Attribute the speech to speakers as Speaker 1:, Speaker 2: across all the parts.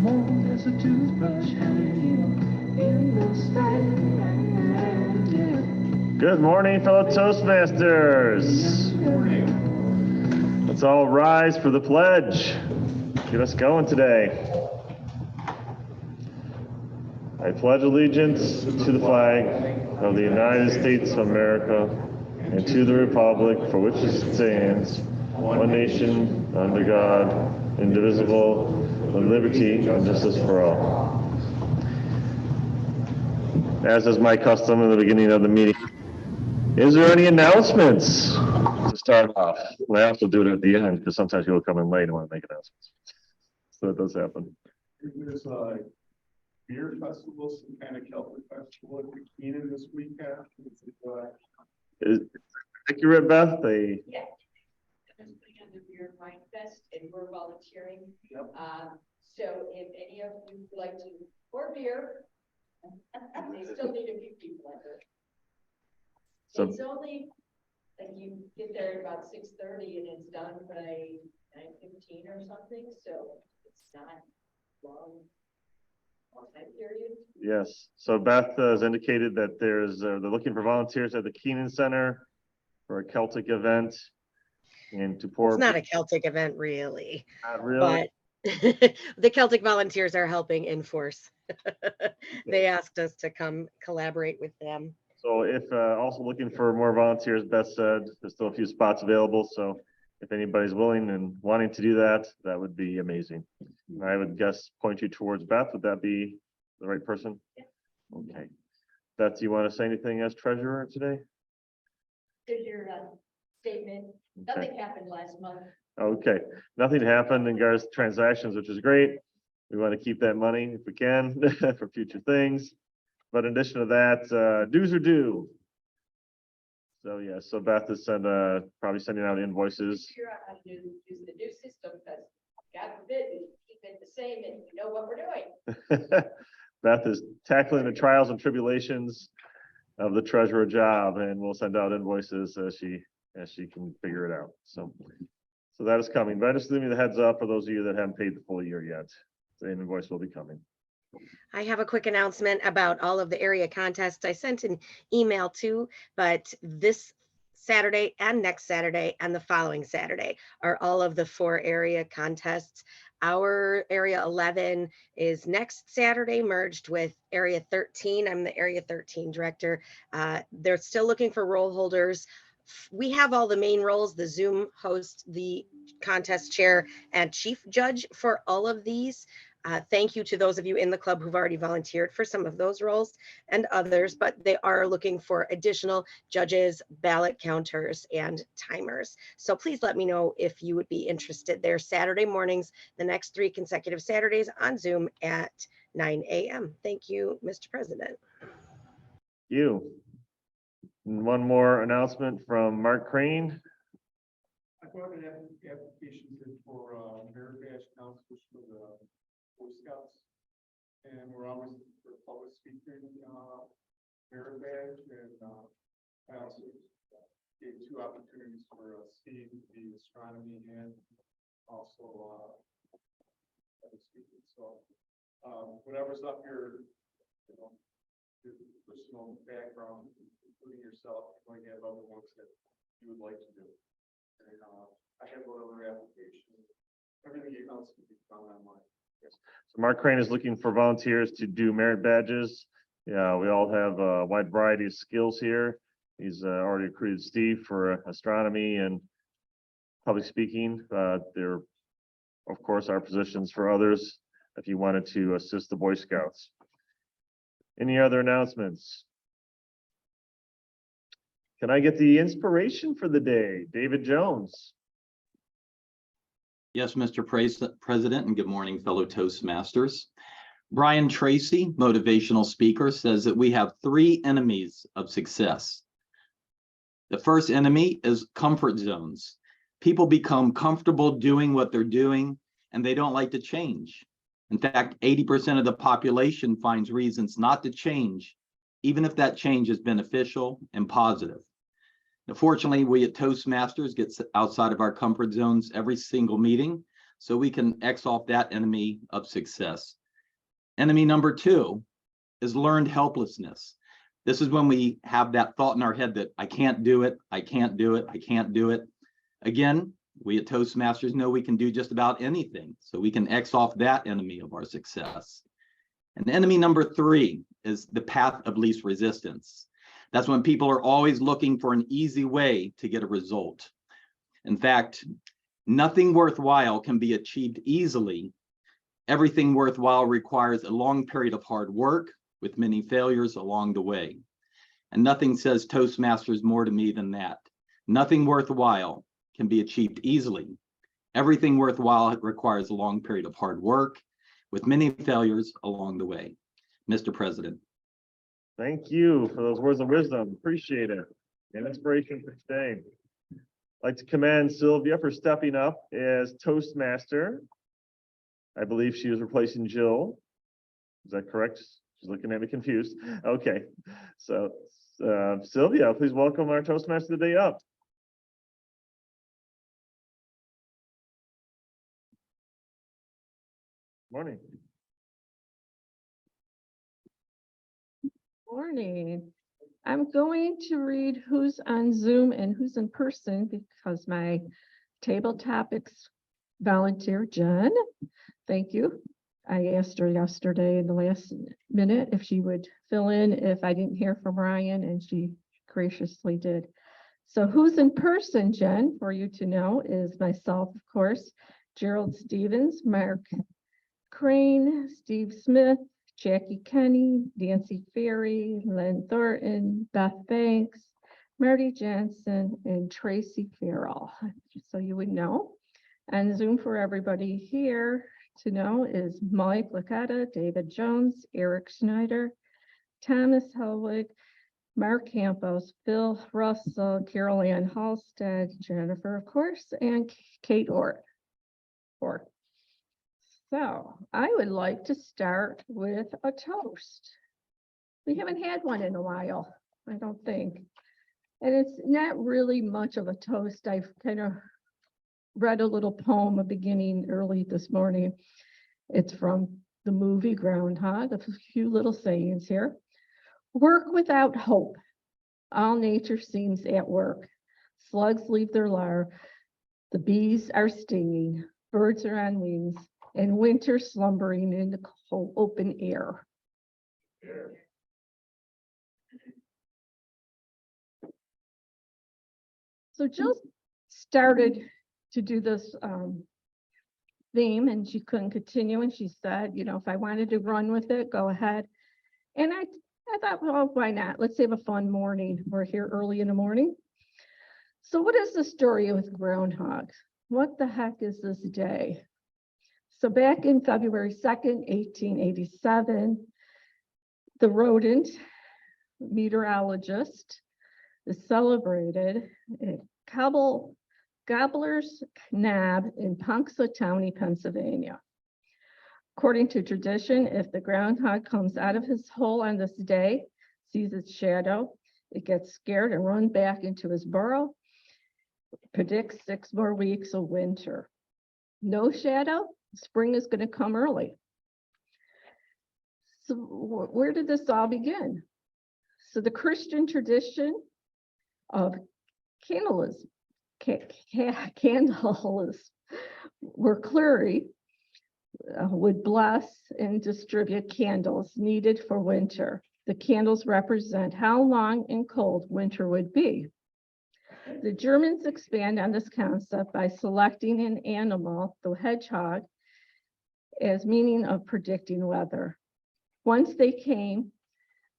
Speaker 1: There's a toothbrush hanging in the stand. Good morning, fellow Toastmasters. Good morning. Let's all rise for the pledge. Get us going today. I pledge allegiance to the flag of the United States of America and to the republic for which it stands, one nation, under God, indivisible, with liberty and justice for all. As is my custom in the beginning of the meeting, is there any announcements to start off? I also do it at the end because sometimes people come in late and want to make announcements. So that does happen.
Speaker 2: There's a beer festival, some kind of Celtic festival at the Keenan this weekend.
Speaker 1: Is accurate, Beth?
Speaker 3: Yeah. I'm putting on the Beer Wine Fest and we're volunteering.
Speaker 2: Yep.
Speaker 3: So if any of you would like to pour beer, they still need a few people under it.
Speaker 1: So
Speaker 3: It's only, like you get there at about 6:30 and it's done by 9:15 or something, so it's not long time period.
Speaker 1: yes. So Beth has indicated that they're looking for volunteers at the Keenan Center for a Celtic event and to pour.
Speaker 4: It's not a Celtic event, really.
Speaker 1: Not really.
Speaker 4: But the Celtic volunteers are helping enforce. They asked us to come collaborate with them.
Speaker 1: So if also looking for more volunteers, Beth said there's still a few spots available. So if anybody's willing and wanting to do that, that would be amazing. And I would guess point you towards Beth. Would that be the right person?
Speaker 3: Yeah.
Speaker 1: Okay. Beth, do you want to say anything as treasurer today?
Speaker 3: There's your statement.
Speaker 1: Okay.
Speaker 3: Nothing happened last month.
Speaker 1: Okay, nothing happened in regards to transactions, which is great. We want to keep that money if we can for future things. But in addition to that, dues are due. So yeah, so Beth is probably sending out invoices.
Speaker 3: Figure out how to use the new system, because God forbid we keep it the same and we know what we're doing.
Speaker 1: Beth is tackling the trials and tribulations of the treasurer job, and we'll send out invoices as she can figure it out. So that is coming. But just leave me the heads up for those of you that haven't paid the full year yet. The invoice will be coming.
Speaker 4: I have a quick announcement about all of the area contests. I sent an email too, but this Saturday and next Saturday and the following Saturday are all of the 4 area contests. Our area 11 is next Saturday, merged with area 13. I'm the area 13 director. They're still looking for role holders. We have all the main roles, the Zoom host, the contest chair, and chief judge for all of these. Thank you to those of you in the club who've already volunteered for some of those roles and others, but they are looking for additional judges, ballot counters, and timers. So please let me know if you would be interested. They're Saturday mornings, the next 3 consecutive Saturdays on Zoom at 9 a.m. Thank you, Mr. President.
Speaker 1: You. And one more announcement from Mark Crane.
Speaker 2: I brought an application in for merit badge counselors for the Boy Scouts, and we're always looking for a public speaking merit badge, and I also gave 2 opportunities for Steve, the astronomy, and also public speaking. So whatever's up your, your personal background, including yourself, you might have other ones that you would like to do. And I have another application. Everything else can be found online.
Speaker 1: Yes. So Mark Crane is looking for volunteers to do merit badges. Yeah, we all have a wide variety of skills here. He's already recruited Steve for astronomy and public speaking. There, of course, are positions for others if you wanted to assist the Boy Scouts. Any other announcements? Can I get the inspiration for the day? David Jones.
Speaker 5: Yes, Mr. President, and good morning, fellow Toastmasters. Brian Tracy, motivational speaker, says that we have 3 enemies of success. The first enemy is comfort zones. People become comfortable doing what they're doing, and they don't like to change. In fact, 80% of the population finds reasons not to change, even if that change is beneficial and positive. Now, fortunately, we at Toastmasters get outside of our comfort zones every single meeting. So we can X off that enemy of success. Enemy number 2 is learned helplessness. This is when we have that thought in our head that I can't do it, I can't do it, I can't do it. Again, we at Toastmasters know we can do just about anything. So we can X off that enemy of our success. And enemy number 3 is the path of least resistance. That's when people are always looking for an easy way to get a result. In fact, nothing worthwhile can be achieved easily. Everything worthwhile requires a long period of hard work with many failures along the way. And nothing says Toastmasters more to me than that. Nothing worthwhile can be achieved easily. Everything worthwhile requires a long period of hard work with many failures along the way. Mr. President.
Speaker 1: Thank you for those words of wisdom. Appreciate it. And inspiration for today. I'd like to commend Sylvia for stepping up as Toastmaster. I believe she was replacing Jill. Is that correct? She's looking at me confused. Okay. So Sylvia, please welcome our Toastmaster today up. Morning.
Speaker 6: Morning. I'm going to read who's on Zoom and who's in person because my table topics volunteer, Jen. Thank you. I asked her yesterday in the last minute if she would fill in if I didn't hear from Ryan, and she graciously did. So who's in person, Jen, for you to know, is myself, of course, Gerald Stevens, Mark Crane, Steve Smith, Jackie Kenny, Nancy Ferry, Len Thornton, Beth Banks, Marty Jansen, and Tracy Farrell. So you would know. And Zoom for everybody here to know is Mike Licata, David Jones, Eric Schneider, Thomas Helwig, Mark Campos, Phil Russell, Carol Ann Halstead, Jennifer, of course, and Kate Orr. So I would like to start with a toast. We haven't had one in a while, I don't think. And it's not really much of a toast. I've kind of read a little poem, a beginning early this morning. It's from the movie Groundhog, a few little sayings here. Work without hope. All nature seems at work. Slugs leave their lair. The bees are stinging. Birds are on wings. And winter slumbering in the cold open air. So Jill started to do this theme and she couldn't continue. And she said, you know, if I wanted to run with it, go ahead. And I thought, well, why not? Let's have a fun morning. We're here early in the morning. So what is the story with Groundhog? What the heck is this day? So back in February 2nd, 1887, the rodent meteorologist is celebrated at Gobbler's Knob in Punxsutawney, Pennsylvania. According to tradition, if the groundhog comes out of his hole on this day, sees its shadow, it gets scared and runs back into his burrow, predicts 6 more weeks of winter. No shadow? Spring is going to come early. So where did this all begin? So the Christian tradition of candles, where clergy would bless and distribute candles needed for winter. The candles represent how long and cold winter would be. The Germans expand on this concept by selecting an animal, the hedgehog, as meaning of predicting weather. Once they came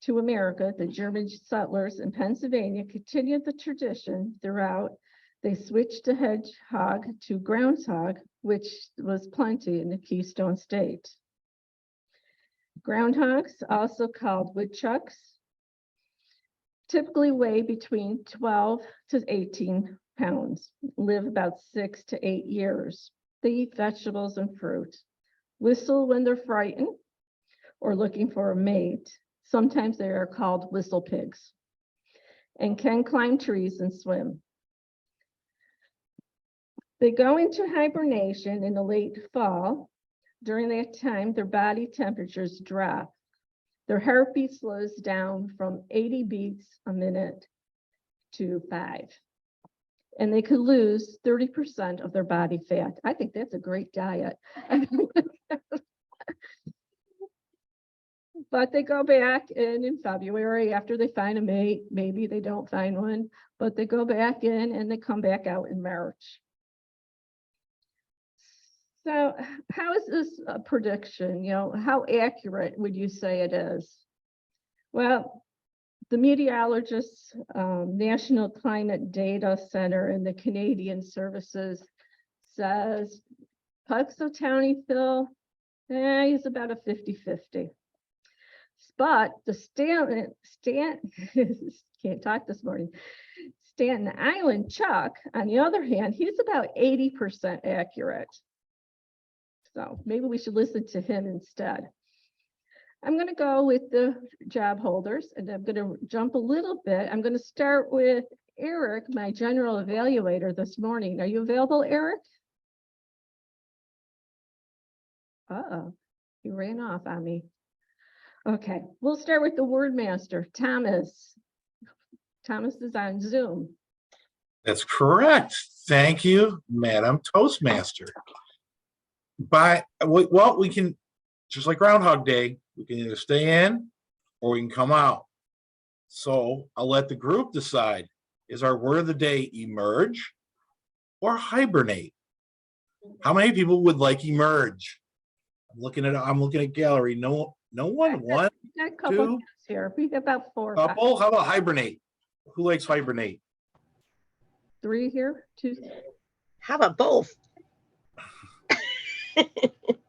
Speaker 6: to America, the German settlers in Pennsylvania continued the tradition throughout. They switched the hedgehog to groundhog, which was plenty in the Keystone State. Groundhogs, also called woodchucks, typically weigh between 12 to 18 pounds, live about 6 to 8 years. They eat vegetables and fruit, whistle when they're frightened or looking for a mate. Sometimes they are called whistle pigs, and can climb trees and swim. They go into hibernation in the late fall. During that time, their body temperatures drop. Their heartbeat slows down from 80 beats a minute to 5. And they could lose 30% of their body fat. I think that's a great diet. But they go back in February after they find a mate. Maybe they don't find one, but they go back in and they come back out in March. So how is this a prediction? How accurate would you say it is? Well, the meteorologists, National Climate Data Center and the Canadian Services says Puxo Phil, he's about a 50-50. But the can't talk this morning. Stanton Island Chuck, on the other hand, he's about 80% accurate. So maybe we should listen to him instead. I'm going to go with the job holders, and I'm going to jump a little bit. I'm going to start with Eric, my general evaluator this morning. Are you available, Eric? Uh-oh, he ran off on me. Okay, we'll start with the word master, Thomas. Thomas is on Zoom.
Speaker 7: That's correct. Thank you, Madam Toastmaster. Well, we can, just like Groundhog Day, we can either stay in or we can come out. So I'll let the group decide. Is our word of the day emerge or hibernate? How many people would like emerge? I'm looking at gallery. No one. One,
Speaker 6: Got a couple
Speaker 7: two,
Speaker 6: hands here. We have about 4 or 5.
Speaker 7: couple. How about hibernate? Who likes hibernate?
Speaker 6: 3 here, 2.
Speaker 4: How about both?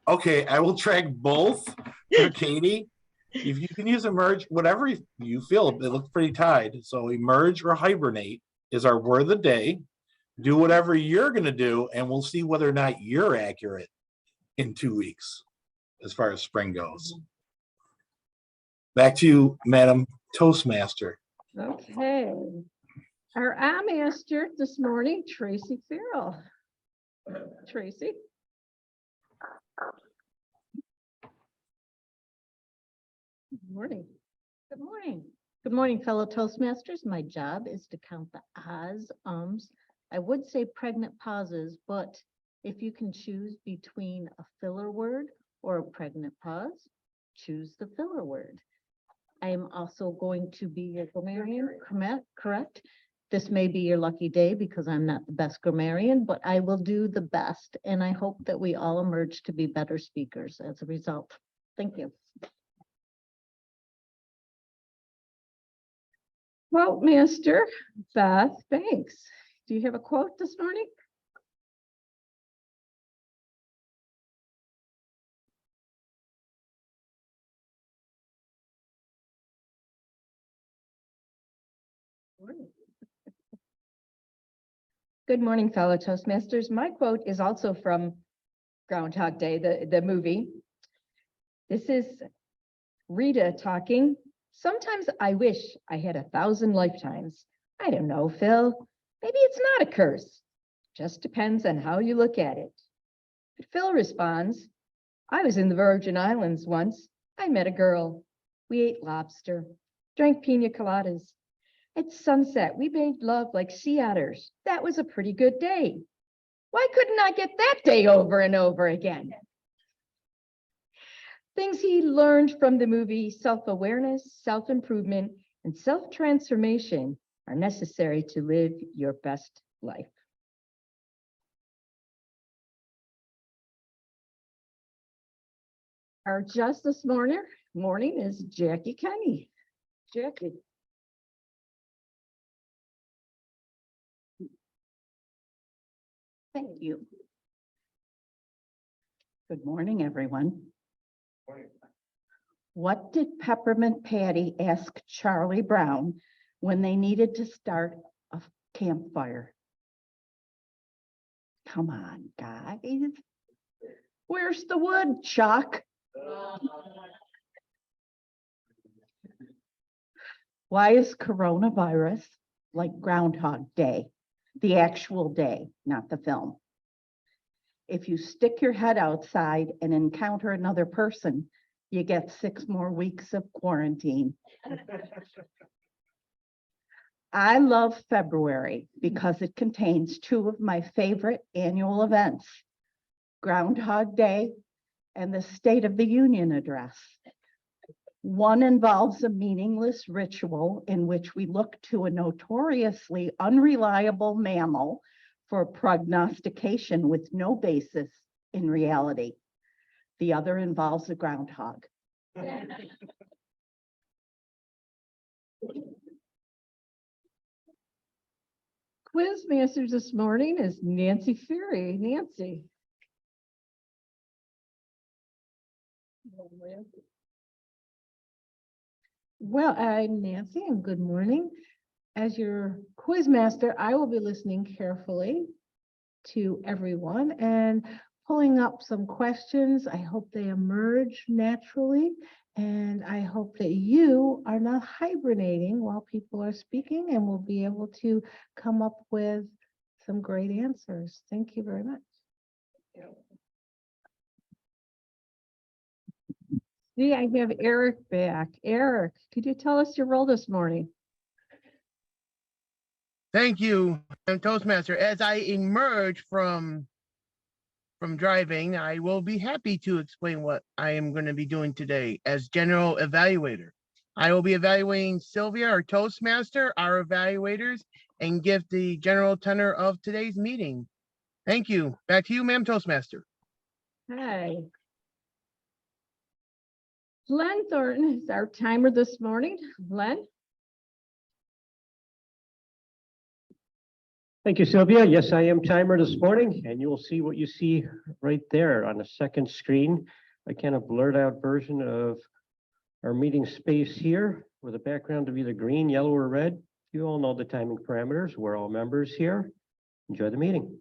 Speaker 7: Okay, I will track both for Katie. If you can use emerge, whatever you feel, it looks pretty tied. So emerge or hibernate is our word of the day. Do whatever you're going to do, and we'll see whether or not you're accurate in 2 weeks as far as spring goes. Back to you, Madam Toastmaster.
Speaker 6: Okay. Our master this morning, Tracy Farrell. Tracy. Good morning.
Speaker 8: Good morning. Good morning, fellow Toastmasters. My job is to count the ahs, ums. I would say pregnant pauses, but if you can choose between a filler word or a pregnant pause, choose the filler word. I am also going to be your grammarian, correct? This may be your lucky day because I'm not the best grammarian, but I will do the best. And I hope that we all emerge to be better speakers as a result. Thank you.
Speaker 6: Quote master, Beth Banks. Do you have a quote this morning?
Speaker 9: Good morning, fellow Toastmasters. My quote is also from Groundhog Day, the movie. This is Rita talking. Sometimes I wish I had 1,000 lifetimes. I don't know, Phil. Maybe it's not a curse. Just depends on how you look at it. But Phil responds, I was in the Virgin Islands once. I met a girl. We ate lobster, drank pina coladas. At sunset, we made love like sea otters. That was a pretty good day. Why couldn't I get that day over and over again? Things he learned from the movie: self-awareness, self-improvement, and self-transformation are necessary to live your best life.
Speaker 6: Our just this morning is Jackie Kenny. Jackie.
Speaker 8: Thank you. Good morning, everyone. What did Peppermint Patty ask Charlie Brown when they needed to start a campfire? Come on, guys. Where's the wood, Chuck? Why is coronavirus like Groundhog Day? The actual day, not the film. If you stick your head outside and encounter another person, you get 6 more weeks of quarantine. I love February because it contains 2 of my favorite annual events, Groundhog Day and the State of the Union address. One involves a meaningless ritual in which we look to a notoriously unreliable mammal for prognostication with no basis in reality. The other involves a groundhog.
Speaker 6: Quiz masters this morning is Nancy Fury. Nancy. Well, I'm Nancy and good morning. As your quiz master, I will be listening carefully to everyone and pulling up some questions. I hope they emerge naturally, and I hope that you are not hibernating while people are speaking and will be able to come up with some great answers. Thank you very much. See, I have Eric back. Eric, could you tell us your role this morning?
Speaker 10: Thank you, I'm Toastmaster. As I emerge from driving, I will be happy to explain what I am going to be doing today as general evaluator. I will be evaluating Sylvia, our Toastmaster, our evaluators, and give the general tenor of today's meeting. Thank you. Back to you, ma'am Toastmaster.
Speaker 6: Hi. Len Thornton is our timer this morning. Len?
Speaker 11: Thank you, Sylvia. Yes, I am timer this morning, and you will see what you see right there on the second screen. A kind of blurred out version of our meeting space here with a background of either green, yellow, or red. You all know the timing parameters. We're all members here. Enjoy the meeting.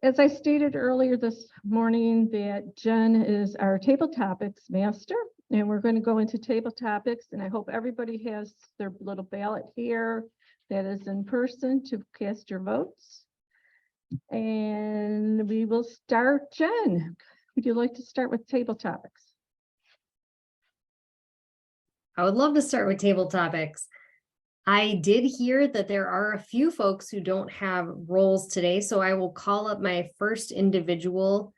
Speaker 6: As I stated earlier this morning, that Jen is our table topics master, and we're going to go into table topics, and I hope everybody has their little ballot here that is in person to cast your votes. And we will start. Jen, would you like to start with table topics?
Speaker 12: I would love to start with table topics. I did hear that there are a few folks who don't have roles today, so I will call up my first individual.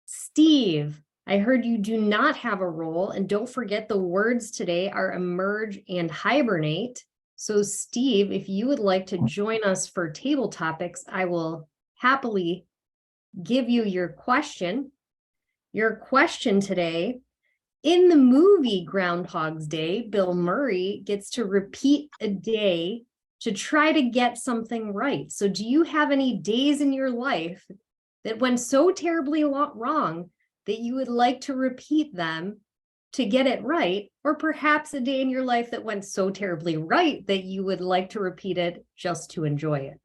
Speaker 12: Steve, I heard you do not have a role, and don't forget the words today are emerge and hibernate. So Steve, if you would like to join us for table topics, I will happily give you your question. Your question today: in the movie Groundhog's Day, Bill Murray gets to repeat a day to try to get something right. So do you have any days in your life that went so terribly wrong that you would like to repeat them to get it right? Or perhaps a day in your life that went so terribly right that you would like to repeat it just to enjoy it?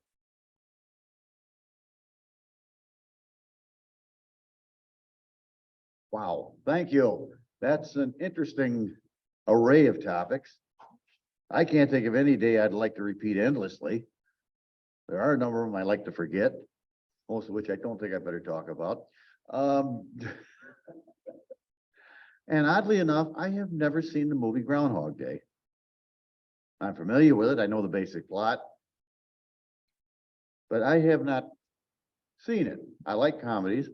Speaker 13: Wow, thank you. That's an interesting array of topics. I can't think of any day I'd like to repeat endlessly. There are a number of them I like to forget, most of which I don't think I better talk about. And oddly enough, I have never seen the movie Groundhog Day. I'm familiar with it. I know the basic plot, but I have not seen it. I like comedies.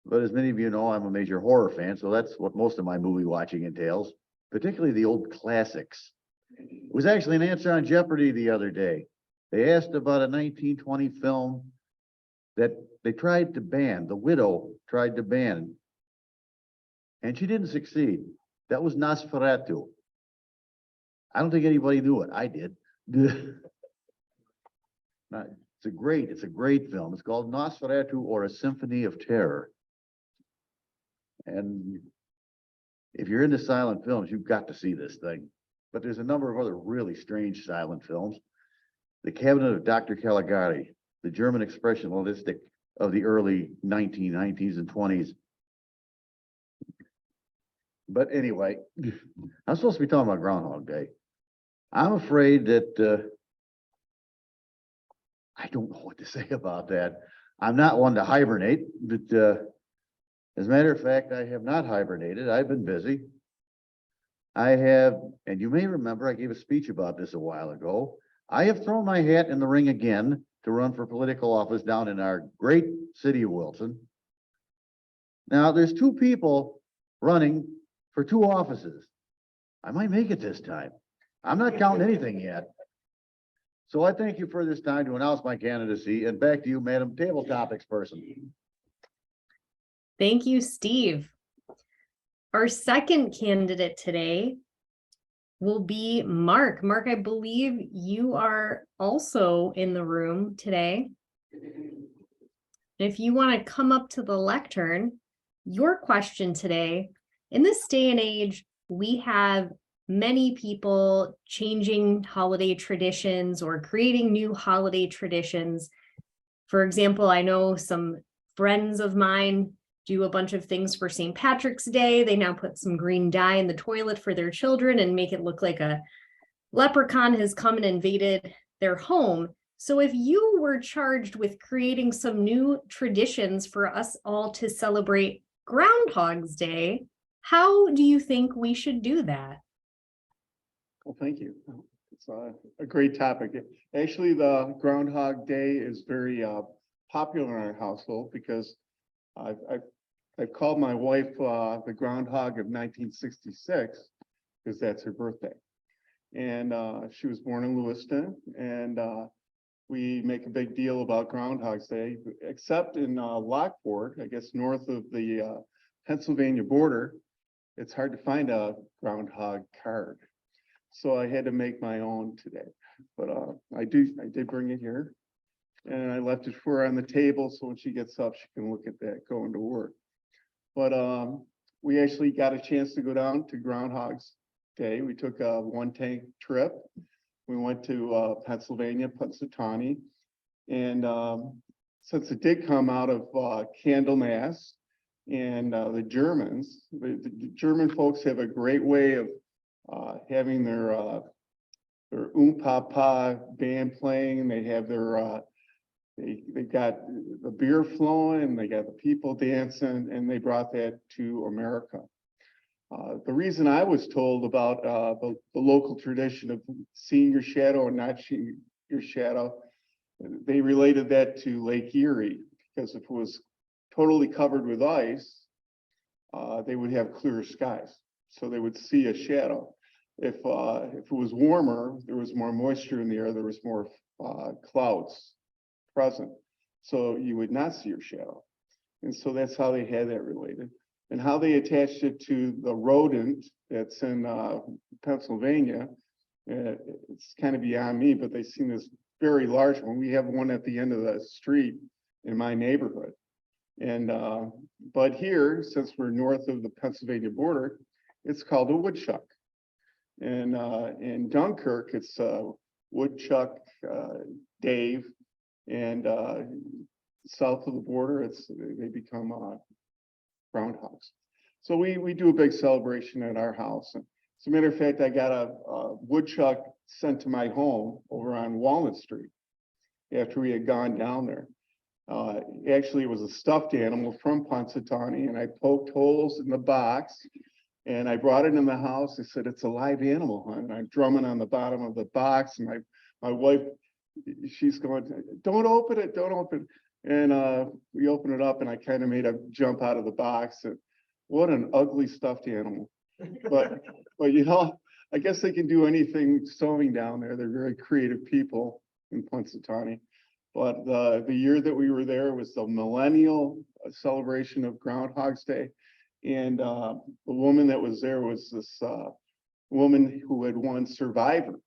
Speaker 13: But as many of you know, I'm a major horror fan, so that's what most of my movie watching entails, particularly the old classics. It was actually an answer on Jeopardy the other day. They asked about a 1920 film that they tried to ban, The Widow tried to ban, and she didn't succeed. That was Nosferatu. I don't think anybody knew it. I did. It's a great film. It's called Nosferatu, or A Symphony of Terror. And if you're into silent films, you've got to see this thing. But there's a number of other really strange silent films. The Cabinet of Dr. Caligari, the German expressionistic of the early 1990s and 20s. But anyway, I'm supposed to be talking about Groundhog Day. I'm afraid that I don't know what to say about that. I'm not one to hibernate, but as a matter of fact, I have not hibernated. I've been busy. I have, and you may remember, I gave a speech about this a while ago. I have thrown my hat in the ring again to run for political office down in our great city of Wilson. Now, there's two people running for two offices. I might make it this time. I'm not counting anything yet. So I thank you for this time to announce my candidacy, and back to you, Madam Table Topics person.
Speaker 12: Thank you, Steve. Our second candidate today will be Mark. Mark, I believe you are also in the room today. If you want to come up to the lectern, your question today, in this day and age, we have many people changing holiday traditions or creating new holiday traditions. For example, I know some friends of mine do a bunch of things for St. Patrick's Day. They now put some green dye in the toilet for their children and make it look like a leprechaun has come and invaded their home. So if you were charged with creating some new traditions for us all to celebrate Groundhog's Day, how do you think we should do that?
Speaker 2: Well, thank you. It's a great topic. Actually, the Groundhog Day is very popular in our household because I've called my wife the Groundhog of 1966 because that's her birthday. And she was born in Lewiston, and we make a big deal about Groundhog's Day, except in Lockport, I guess north of the Pennsylvania border. It's hard to find a groundhog card. So I had to make my own today, but I did bring it here, and I left it for her on the table. So when she gets up, she can look at that going to work. But we actually got a chance to go down to Groundhog's Day. We took a 1-tank trip. We went to Pennsylvania, Punxsutawney, and since it did come out of Candlemas and the Germans, the German folks have a great way of having their Pa band playing. They have their they got the beer flowing, they got the people dancing, and they brought that to America. The reason I was told about the local tradition of seeing your shadow and not seeing your shadow, they related that to Lake Erie, because if it was totally covered with ice, they would have clear skies, so they would see a shadow. If it was warmer, there was more moisture in the air, there was more clouds present, so you would not see your shadow. And so that's how they had that related. And how they attached it to the rodent that's in Pennsylvania, it's kind of beyond me, but they've seen this very large one. We have one at the end of the street in my neighborhood. And but here, since we're north of the Pennsylvania border, it's called a woodchuck. And in Dunkirk, it's woodchuck Dave, and south of the border, they become groundhogs. So we do a big celebration at our house. And as a matter of fact, I got a woodchuck sent to my home over on Walnut Street after we had gone down there. Actually, it was a stuffed animal from Punxsutawney, and I poked holes in the box, and I brought it in the house. I said, "It's a live animal, hon." And I'm drumming on the bottom of the box, and my wife, she's going, "Don't open it, don't open it." And we open it up, and I kind of made a jump out of the box. And what an ugly stuffed animal! But you know, I guess they can do anything sewing down there. They're very creative people in Punxsutawney. But the year that we were there was the millennial celebration of Groundhog's Day, and the woman that was there was this woman who had won Survivor,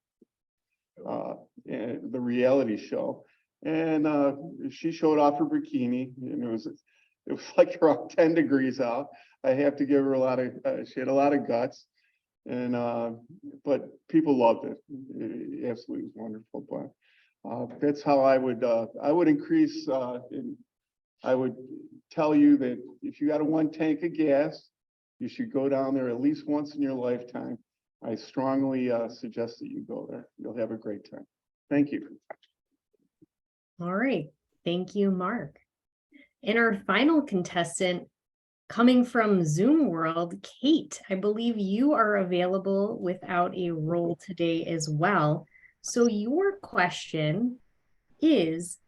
Speaker 2: and the reality show. And she showed off her bikini, and it was like around 10 degrees out. I have to give her a lot of, she had a lot of guts, and but people loved it. It absolutely was wonderful. But that's how I would increase, I would tell you that if you got a 1 tank of gas, you should go down there at least once in your lifetime. I strongly suggest that you go there. You'll have a great time. Thank you.
Speaker 12: All right, thank you, Mark. And our final contestant coming from Zoom world, Kate, I believe you are available without a role today as well. So your question is,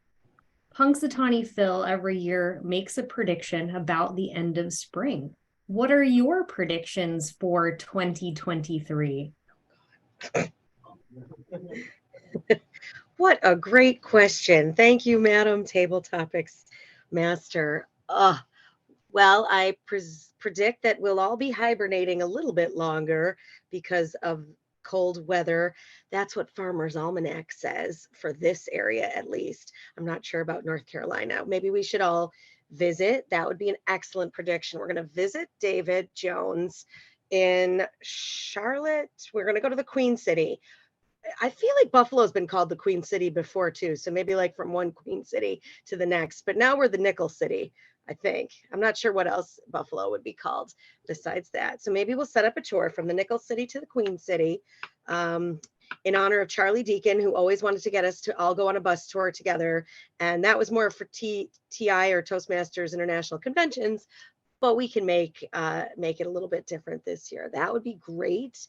Speaker 12: Punxsutawney Phil every year makes a prediction about the end of spring. What are your predictions for 2023?
Speaker 4: What a great question. Thank you, Madam Table Topics Master. Well, I predict that we'll all be hibernating a little bit longer because of cold weather. That's what Farmer's Almanac says for this area, at least. I'm not sure about North Carolina. Maybe we should all visit. That would be an excellent prediction. We're going to visit David Jones in Charlotte. We're going to go to the Queen City. I feel like Buffalo's been called the Queen City before too. So maybe like from one Queen City to the next, but now we're the Nickel City, I think. I'm not sure what else Buffalo would be called besides that. So maybe we'll set up a tour from the Nickel City to the Queen City in honor of Charlie Deacon, who always wanted to get us to all go on a bus tour together. And that was more for TI or Toastmasters International Conventions, but we can make it a little bit different this year. That would be great.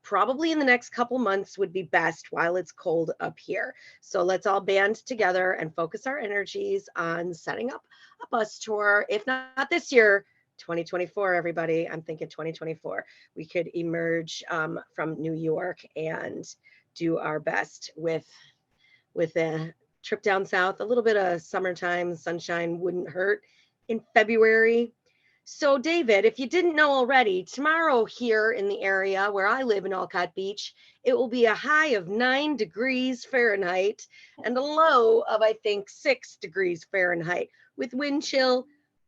Speaker 4: Probably in the next couple months would be best while it's cold up here. So let's all band together and focus our energies on setting up a bus tour. If not this year, 2024, everybody. I'm thinking 2024. We could emerge from New York and do our best with a trip down south. A little bit of summertime sunshine wouldn't hurt in February. So David, if you didn't know already, tomorrow here in the area where I live in Olcott Beach, it will be a high of 9 degrees Fahrenheit and a low of, I think, 6 degrees Fahrenheit with wind chill.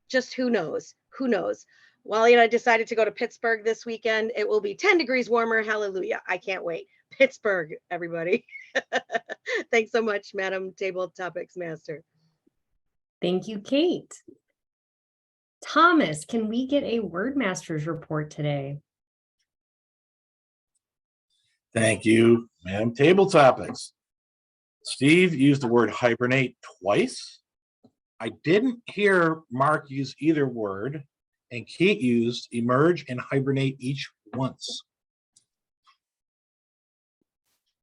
Speaker 4: Just who knows? Who knows? Well, I decided to go to Pittsburgh this weekend. It will be 10 degrees warmer. Hallelujah. I can't wait. Pittsburgh, everybody. Thanks so much, Madam Table Topics Master.
Speaker 12: Thank you, Kate. Thomas, can we get a Wordmasters report today?
Speaker 7: Thank you, Madam Table Topics. Steve used the word hibernate twice. I didn't hear Mark use either word, and Kate used emerge and hibernate each once.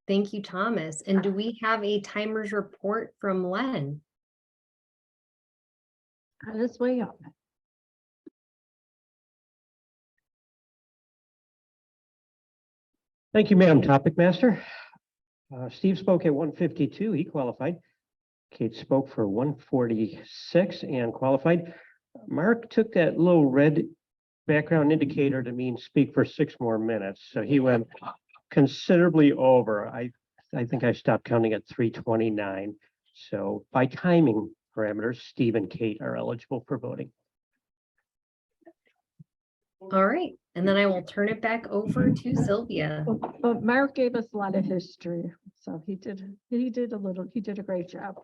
Speaker 12: Thank you, Thomas. And do we have a timers report from Len?
Speaker 6: On his way up.
Speaker 11: Thank you, Madam Topic Master. Steve spoke at 152, he qualified. Kate spoke for 146 and qualified. Mark took that little red background indicator to mean speak for 6 more minutes. So he went considerably over. I think I stopped counting at 329. So by timing parameters, Steve and Kate are eligible for voting.
Speaker 12: All right, and then I will turn it back over to Sylvia.
Speaker 6: But Mark gave us a lot of history, so he did a great job.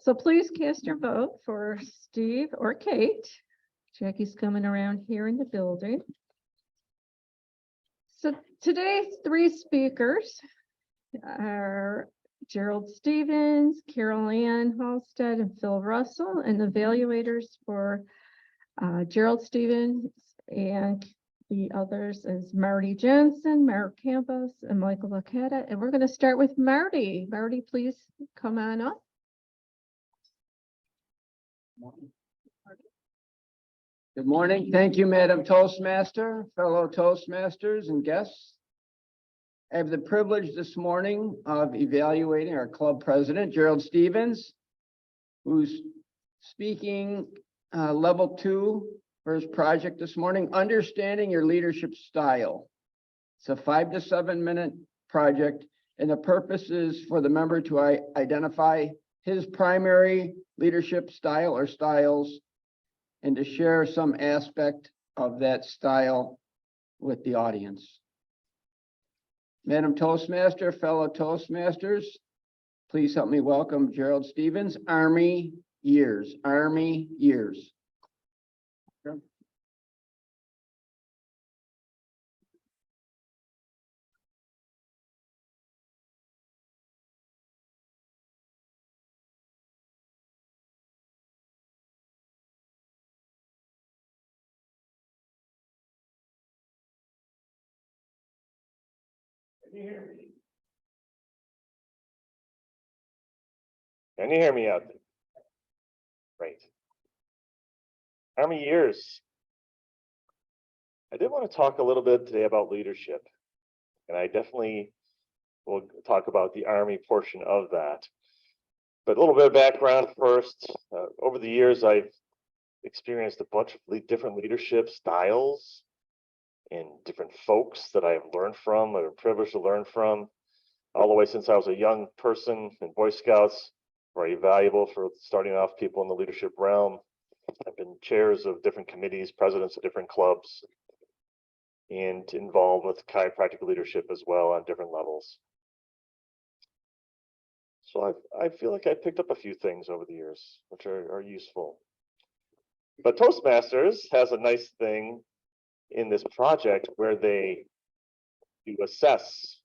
Speaker 6: So please cast your vote for Steve or Kate. Jackie's coming around here in the building. So today's 3 speakers are Gerald Stevens, Carol Ann Halstead, and Phil Russell, and the evaluators for Gerald Stevens and the others is Marty Jensen, Mark Campos, and Michael Lacata. And we're going to start with Marty. Marty, please come on up.
Speaker 14: Good morning. Thank you, Madam Toastmaster, fellow Toastmasters and guests. I have the privilege this morning of evaluating our club president, Gerald Stevens, who's speaking level 2 for his project this morning, Understanding Your Leadership Style. It's a 5 to 7 minute project, and the purpose is for the member to identify his primary leadership style or styles and to share some aspect of that style with the audience. Madam Toastmaster, fellow Toastmasters, please help me welcome Gerald Stevens, Army years, Army years.
Speaker 1: Can you hear me? Can you hear me out there? Great. Army years. I did want to talk a little bit today about leadership, and I definitely will talk about the Army portion of that. But a little bit of background first. Over the years, I've experienced a bunch of different leadership styles and different folks that I've learned from, or privileged to learn from, all the way since I was a young person in Boy Scouts. Very valuable for starting off people in the leadership realm. I've been chairs of different committees, presidents of different clubs, and involved with chiropractic leadership as well on different levels. So I feel like I picked up a few things over the years, which are useful. But Toastmasters has a nice thing in this project where they do assess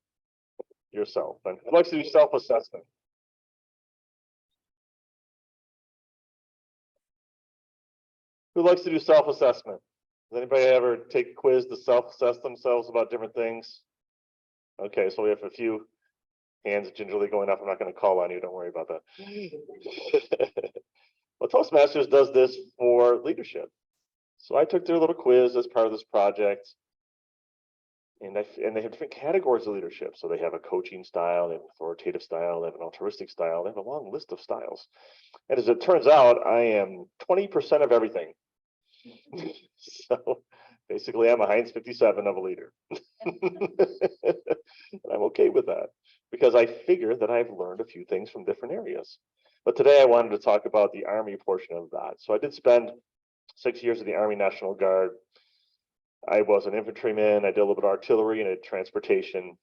Speaker 1: yourself. And I'd like to do self-assessment. Who likes to do self-assessment? Does anybody ever take a quiz to self-assess themselves about different things? Okay, so we have a few hands gingerly going up. I'm not going to call on you. Don't worry about that. Well, Toastmasters does this for leadership. So I took their little quiz as part of this project. And they have different categories of leadership. So they have a coaching style, they have an authoritative style, they have an altruistic style, they have a long list of styles. And as it turns out, I am 20% of everything. So basically, I'm a Heinz 57 of a leader. And I'm okay with that because I figure that I've learned a few things from different areas. But today I wanted to talk about the Army portion of that. So I did spend 6 years in the Army National Guard. I was an infantryman. I did a little bit of artillery and transportation.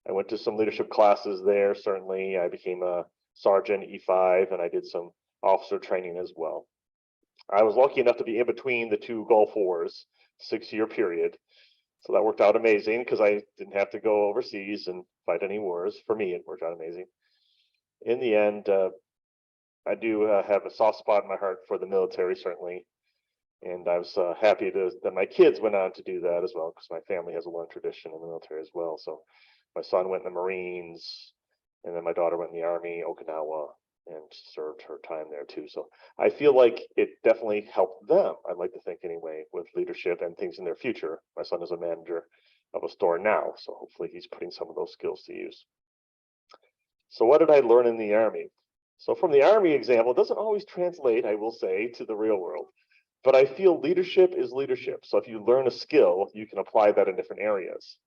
Speaker 1: I went to some leadership classes there, certainly. I became a sergeant E5, and I did some officer training as well. I was lucky enough to be in between the two Gulf Wars, 6-year period. So that worked out amazing because I didn't have to go overseas and fight any wars. For me, it worked out amazing. In the end, I do have a soft spot in my heart for the military, certainly. And I was happy that my kids went on to do that as well, because my family has a long tradition in the military as well. So my son went in the Marines, and then my daughter went in the Army, Okinawa, and served her time there too. So I feel like it definitely helped them, I'd like to think anyway, with leadership and things in their future. My son is a manager of a store now, so hopefully he's putting some of those skills to use. So what did I learn in the Army? So from the Army example, it doesn't always translate, I will say, to the real world. But I feel leadership is leadership. So if you learn a skill, you can apply that in different areas.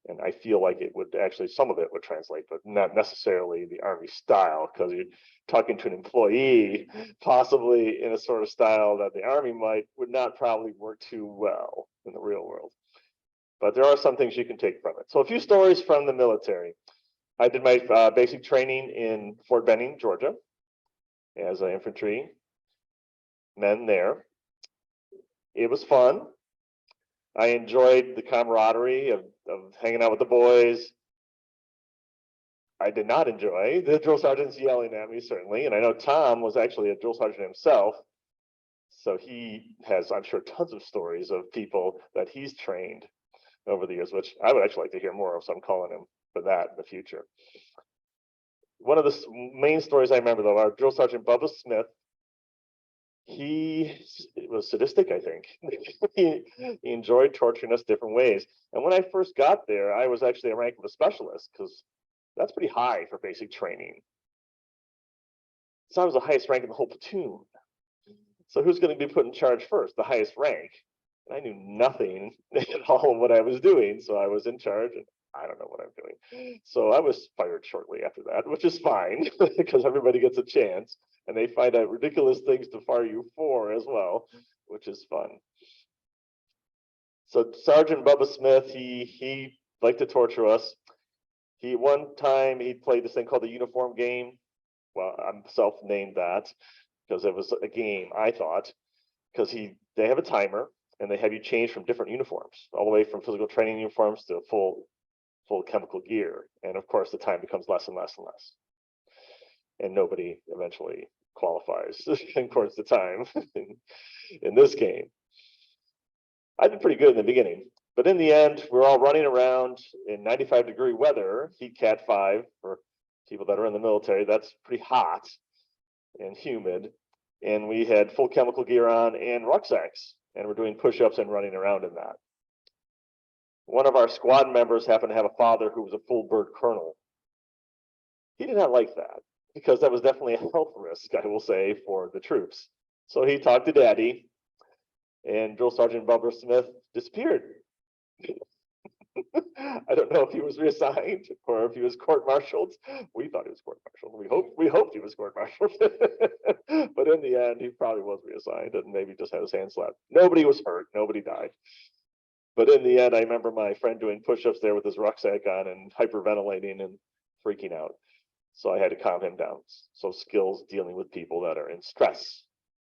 Speaker 1: And I feel like it would actually, some of it would translate, but not necessarily the Army style, because you're talking to an employee, possibly in a sort of style that the Army would not probably work too well in the real world. But there are some things you can take from it. So a few stories from the military. I did my basic training in Fort Benning, Georgia, as an infantry man there. It was fun. I enjoyed the camaraderie of hanging out with the boys. I did not enjoy the drill sergeants yelling at me, certainly. And I know Tom was actually a drill sergeant himself. So he has, I'm sure, tons of stories of people that he's trained over the years, which I would actually like to hear more of. So I'm calling him for that in the future. One of the main stories I remember, though, our drill sergeant Bubba Smith, he was sadistic, I think. he enjoyed torturing us different ways. And when I first got there, I was actually a rank of a specialist, because that's pretty high for basic training. So I was the highest rank in the whole platoon. So who's going to be put in charge first? The highest rank. And I knew nothing at all of what I was doing. So I was in charge, and I don't know what I'm doing. So I was fired shortly after that, which is fine, because everybody gets a chance. And they find out ridiculous things to fire you for as well, which is fun. So Sergeant Bubba Smith, he liked to torture us. One time he played this thing called the uniform game. Well, I'm self-named that because it was a game, I thought, because they have a timer and they have you change from different uniforms, all the way from physical training uniforms to full chemical gear. And of course, the time becomes less and less and less. And nobody eventually qualifies according to time in this game. I did pretty good in the beginning, But in the end, we're all running around in 95-degree weather, heat cat 5 for people that are in the military. That's pretty hot and humid. And we had full chemical gear on and rucksacks, and we're doing push-ups and running around in that. One of our squad members happened to have a father who was a full bird colonel. He did not like that because that was definitely a health risk, I will say, for the troops. So he talked to Daddy, and Drill Sergeant Bubba Smith disappeared. I don't know if he was reassigned or if he was court-martialed. We thought he was court-martialed. We hoped he was court-martialed. But in the end, he probably was reassigned and maybe just had his hand slapped. Nobody was hurt. Nobody died. But in the end, I remember my friend doing push-ups there with his rucksack on and hyperventilating and freaking out. So I had to calm him down. So skills dealing with people that are in stress.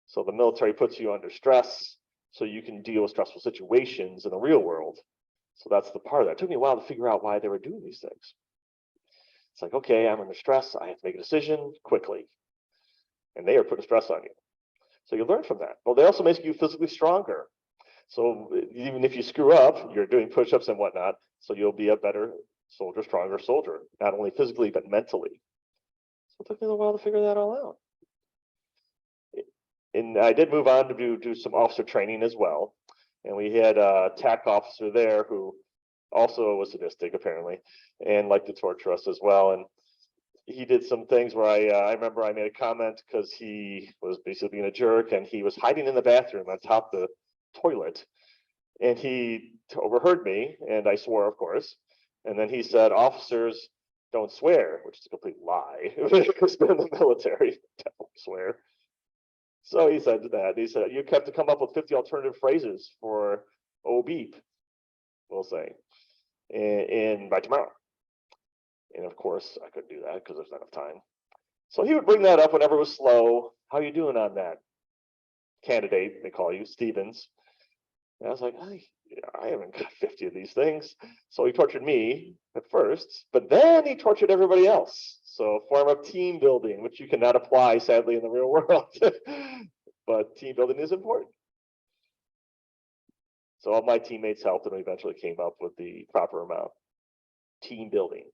Speaker 1: So the military puts you under stress so you can deal with stressful situations in the real world. So that's the part of that. It took me a while to figure out why they were doing these things. It's like, okay, I'm under stress. I have to make a decision quickly. And they are putting stress on you. So you learn from that. Well, they also make you physically stronger. So even if you screw up, you're doing push-ups and whatnot. So you'll be a better soldier, stronger soldier, not only physically, but mentally. So it took me a while to figure that all out. And I did move on to do some officer training as well. And we had a TAC officer there who also was sadistic, apparently, and liked to torture us as well. And he did some things where I remember I made a comment because he was basically being a jerk, and he was hiding in the bathroom on top of the toilet. And he overheard me, and I swore, of course. And then he said, "Officers don't swear," which is a complete lie. Because they're in the military, don't swear. So he said that. He said, "You have to come up with 50 alternative phrases for oh beep," we'll say, and by tomorrow. And of course, I couldn't do that because there's not enough time. So he would bring that up whenever it was slow. "How you doing on that candidate?" They call you, Stevens. And I was like, I haven't got 50 of these things. So he tortured me at first, but then he tortured everybody else. So a form of team building, which you cannot apply, sadly, in the real world. But team building is important. So all my teammates helped, and we eventually came up with the proper amount. Team building.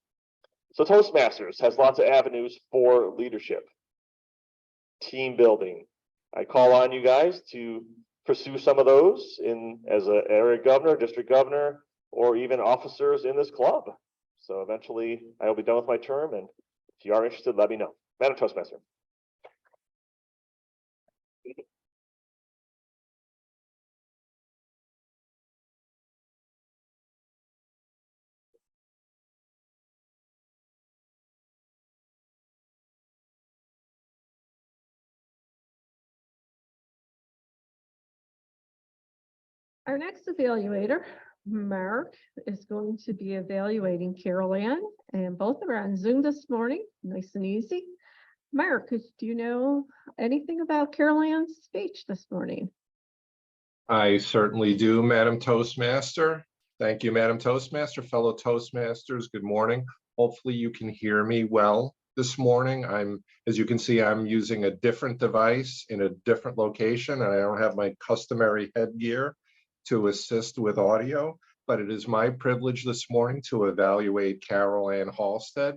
Speaker 1: So Toastmasters has lots of avenues for leadership. Team building. I call on you guys to pursue some of those as an area governor, district governor, or even officers in this club. So eventually I will be done with my term, and if you are interested, let me know. Madam Toastmaster.
Speaker 6: Our next evaluator, Mark, is going to be evaluating Carol Ann, and both are on Zoom this morning, nice and easy. Mark, do you know anything about Carol Ann's speech this morning?
Speaker 15: I certainly do, Madam Toastmaster. Thank you, Madam Toastmaster. Fellow Toastmasters, good morning. Hopefully you can hear me well this morning. As you can see, I'm using a different device in a different location, and I don't have my customary headgear to assist with audio, but it is my privilege this morning to evaluate Carol Ann Halstead.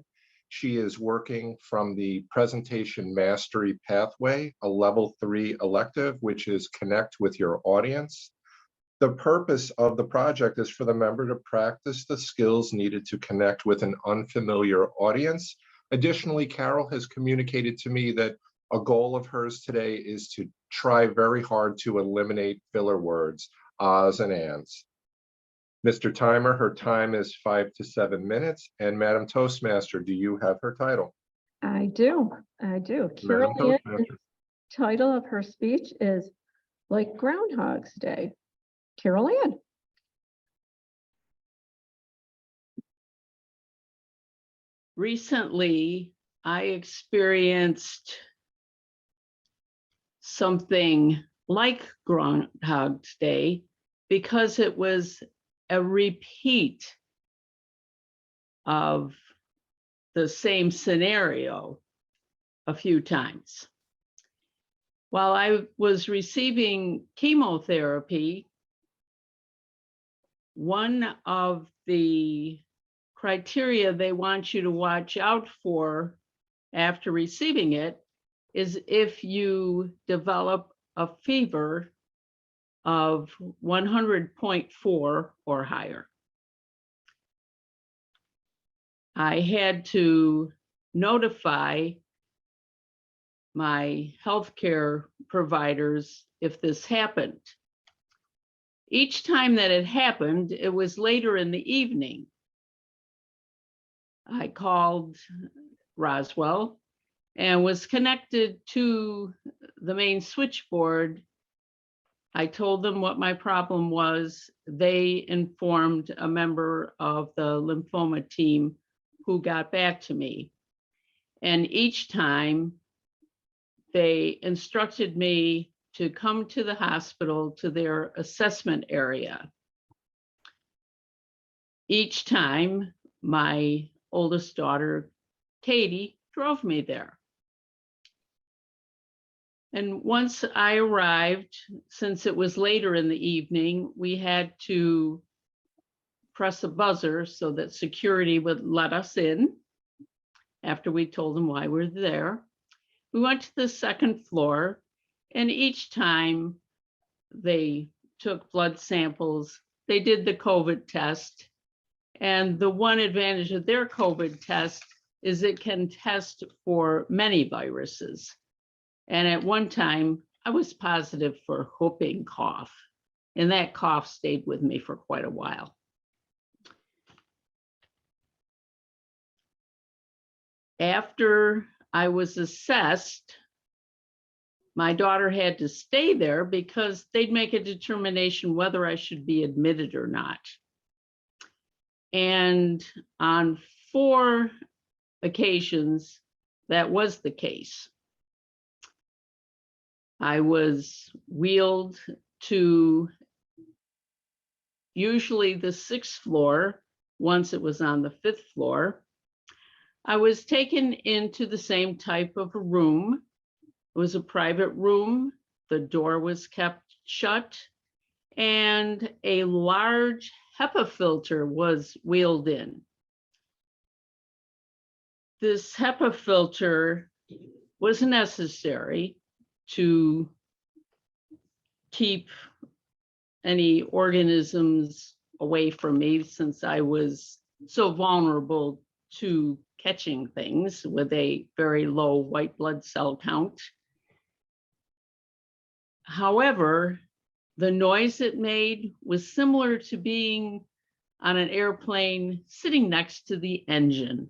Speaker 15: She is working from the Presentation Mastery Pathway, a level 3 elective, which is connect with your audience. The purpose of the project is for the member to practice the skills needed to connect with an unfamiliar audience. Additionally, Carol has communicated to me that a goal of hers today is to try very hard to eliminate filler words, ahs and ands. Mr. Timer, her time is 5 to 7 minutes. And Madam Toastmaster, do you have her title?
Speaker 6: I do. Carol Ann's title of her speech is Like Groundhog's Day. Carol Ann.
Speaker 16: Recently, I experienced something like Groundhog's Day because it was a repeat of the same scenario a few times. While I was receiving chemotherapy, one of the criteria they want you to watch out for after receiving it is if you develop a fever of 100.4 or higher. I had to notify my healthcare providers if this happened. Each time that it happened, it was later in the evening. I called Roswell and was connected to the main switchboard. I told them what my problem was. They informed a member of the lymphoma team who got back to me. And each time they instructed me to come to the hospital to their assessment area. Each time my oldest daughter, Katie, drove me there. And once I arrived, since it was later in the evening, we had to press a buzzer so that security would let us in after we told them why we're there. We went to the second floor, and each time they took blood samples, they did the COVID test. And the one advantage of their COVID test is it can test for many viruses. And at one time, I was positive for whooping cough, and that cough stayed with me for quite a while. After I was assessed, my daughter had to stay there because they'd make a determination whether I should be admitted or not. And on 4 occasions, that was the case. I was wheeled to usually the 6th floor. Once it was on the 5th floor. I was taken into the same type of a room. It was a private room. The door was kept shut, and a large HEPA filter was wheeled in. This HEPA filter was necessary to keep any organisms away from me, since I was so vulnerable to catching things with a very low white blood cell count. However, the noise it made was similar to being on an airplane sitting next to the engine.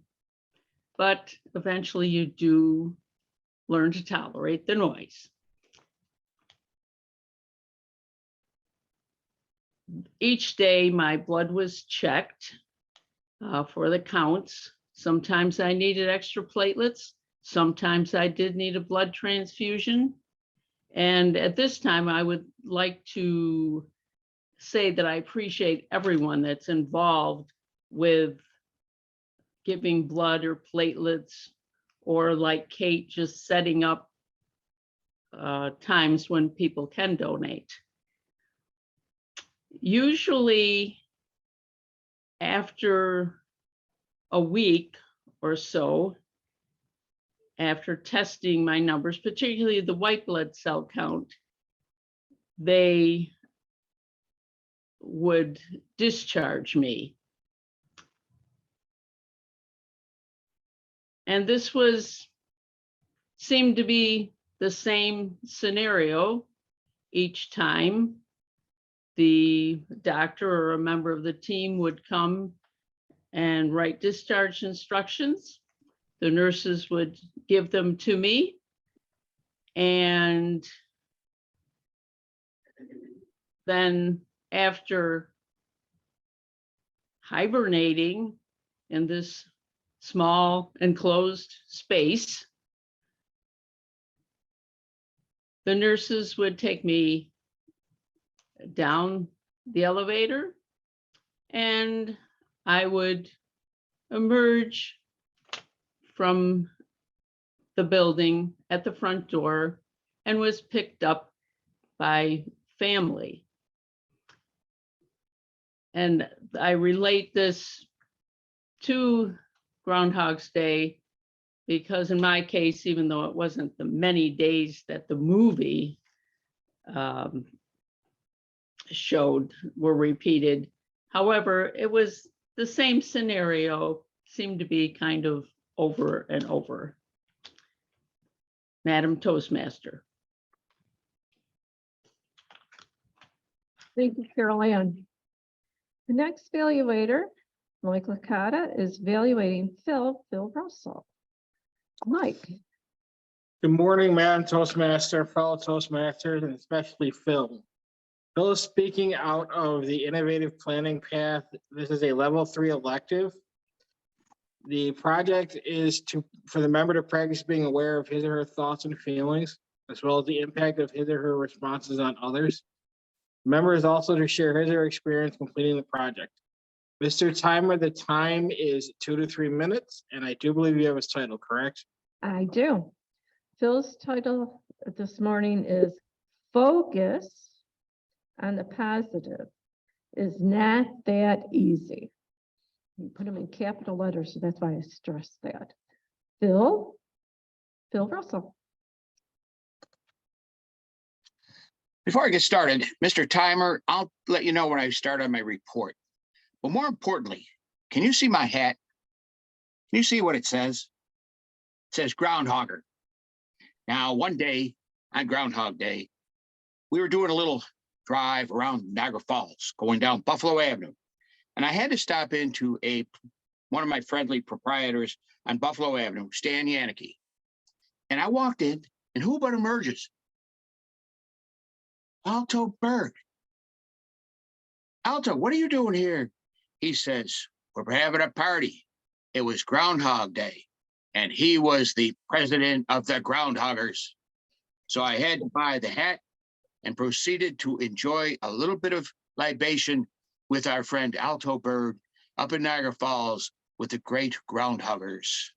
Speaker 16: But eventually you do learn to tolerate the noise. Each day my blood was checked for the counts. Sometimes I needed extra platelets. Sometimes I did need a blood transfusion. And at this time, I would like to say that I appreciate everyone that's involved with giving blood or platelets, or like Kate, just setting up times when people can donate. Usually after a week or so, after testing my numbers, particularly the white blood cell count, they would discharge me. And this seemed to be the same scenario each time. The doctor or a member of the team would come and write discharge instructions. The nurses would give them to me, and then after hibernating in this small enclosed space, the nurses would take me down the elevator, and I would emerge from the building at the front door and was picked up by family. And I relate this to Groundhog's Day because in my case, even though it wasn't the many days that the movie showed were repeated. However, it was the same scenario, seemed to be kind of over and over. Madam Toastmaster.
Speaker 6: Thank you, Carol Ann. The next evaluator, Mike Licata, is evaluating Phil Russell. Mike.
Speaker 17: Good morning, Madam Toastmaster, fellow Toastmasters, and especially Phil. Phil is speaking out of the innovative planning path. This is a level 3 elective. The project is for the member to practice being aware of his or her thoughts and feelings, as well as the impact of his or her responses on others. The member is also to share his or her experience completing the project. Mr. Timer, the time is 2 to 3 minutes, and I do believe you have his title, correct?
Speaker 6: I do. Phil's title this morning is Focus on the Positive is Not That Easy. You put them in capital letters, so that's why I stress that. Phil Russell.
Speaker 18: Before I get started, Mr. Timer, I'll let you know when I start on my report. But more importantly, can you see my hat? Can you see what it says? It says Groundhogger. Now, one day on Groundhog Day, we were doing a little drive around Niagara Falls, going down Buffalo Avenue. And I had to stop into one of my friendly proprietors on Buffalo Avenue, Stan Yannicke. And I walked in, and who but emerges? Alto Berg. Alto, what are you doing here? He says, we're having a party. It was Groundhog Day, and he was the president of the Groundhoggers. So I had to buy the hat and proceeded to enjoy a little bit of libation with our friend Alto Berg up in Niagara Falls with the great Groundhoggers.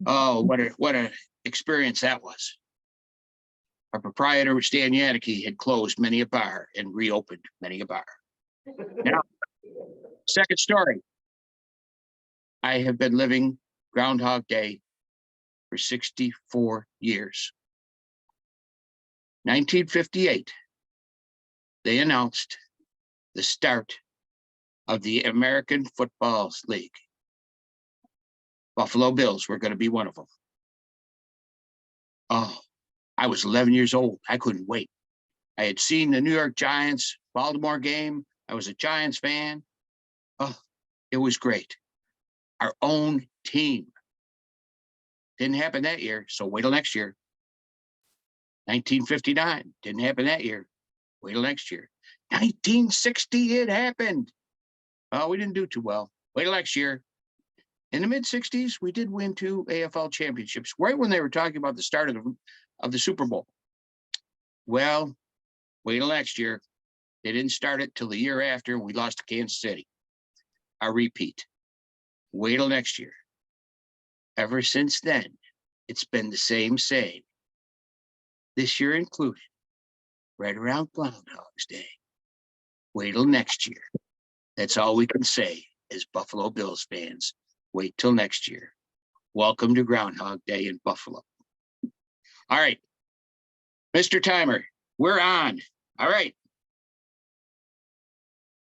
Speaker 18: Oh, what a experience that was. Our proprietor, Stan Yannicke, had closed many a bar and reopened many a bar. Now, second story. I have been living Groundhog Day for 64 years. 1958, they announced the start of the American Football League. Buffalo Bills were going to be one of them. Oh, I was 11 years old. I couldn't wait. I had seen the New York Giants Baltimore game. I was a Giants fan. Oh, it was great. Our own team. Didn't happen that year, so wait till next year. 1959, didn't happen that year. Wait till next year. 1960, it happened. Oh, we didn't do too well. Wait till next year. In the mid-60s, we did win 2 AFL championships, right when they were talking about the start of the Super Bowl. Well, wait till next year. They didn't start it till the year after, and we lost to Kansas City. I repeat, wait till next year. Ever since then, it's been the same. This year included, right around Groundhog's Day. Wait till next year. That's all we can say as Buffalo Bills fans. Wait till next year. Welcome to Groundhog Day in Buffalo. All right, Mr. Timer, we're on. All right.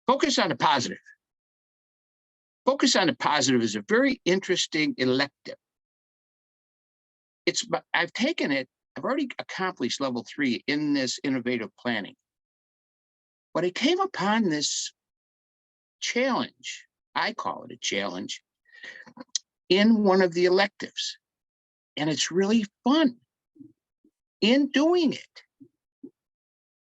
Speaker 18: Focus on the positive. Focus on the positive is a very interesting elective. I've taken it, I've already accomplished level 3 in this innovative planning. But I came upon this challenge, I call it a challenge, in one of the electives. And it's really fun in doing it.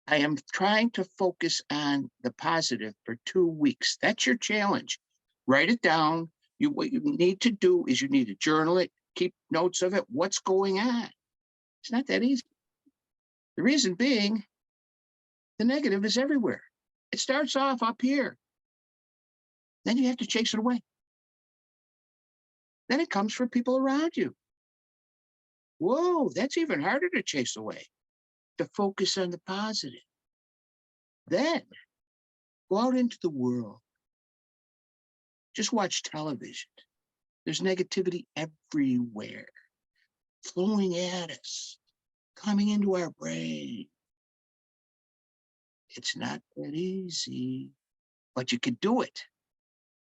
Speaker 18: I am trying to focus on the positive for 2 weeks. That's your challenge. Write it down. What you need to do is you need to journal it, keep notes of it, what's going on. It's not that easy. The reason being, the negative is everywhere. It starts off up here. Then you have to chase it away. Then it comes from people around you. Whoa, that's even harder to chase away. To focus on the positive. Then Go out into the world. Just watch television. There's negativity everywhere, flowing at us, coming into our brain. It's not that easy, but you can do it.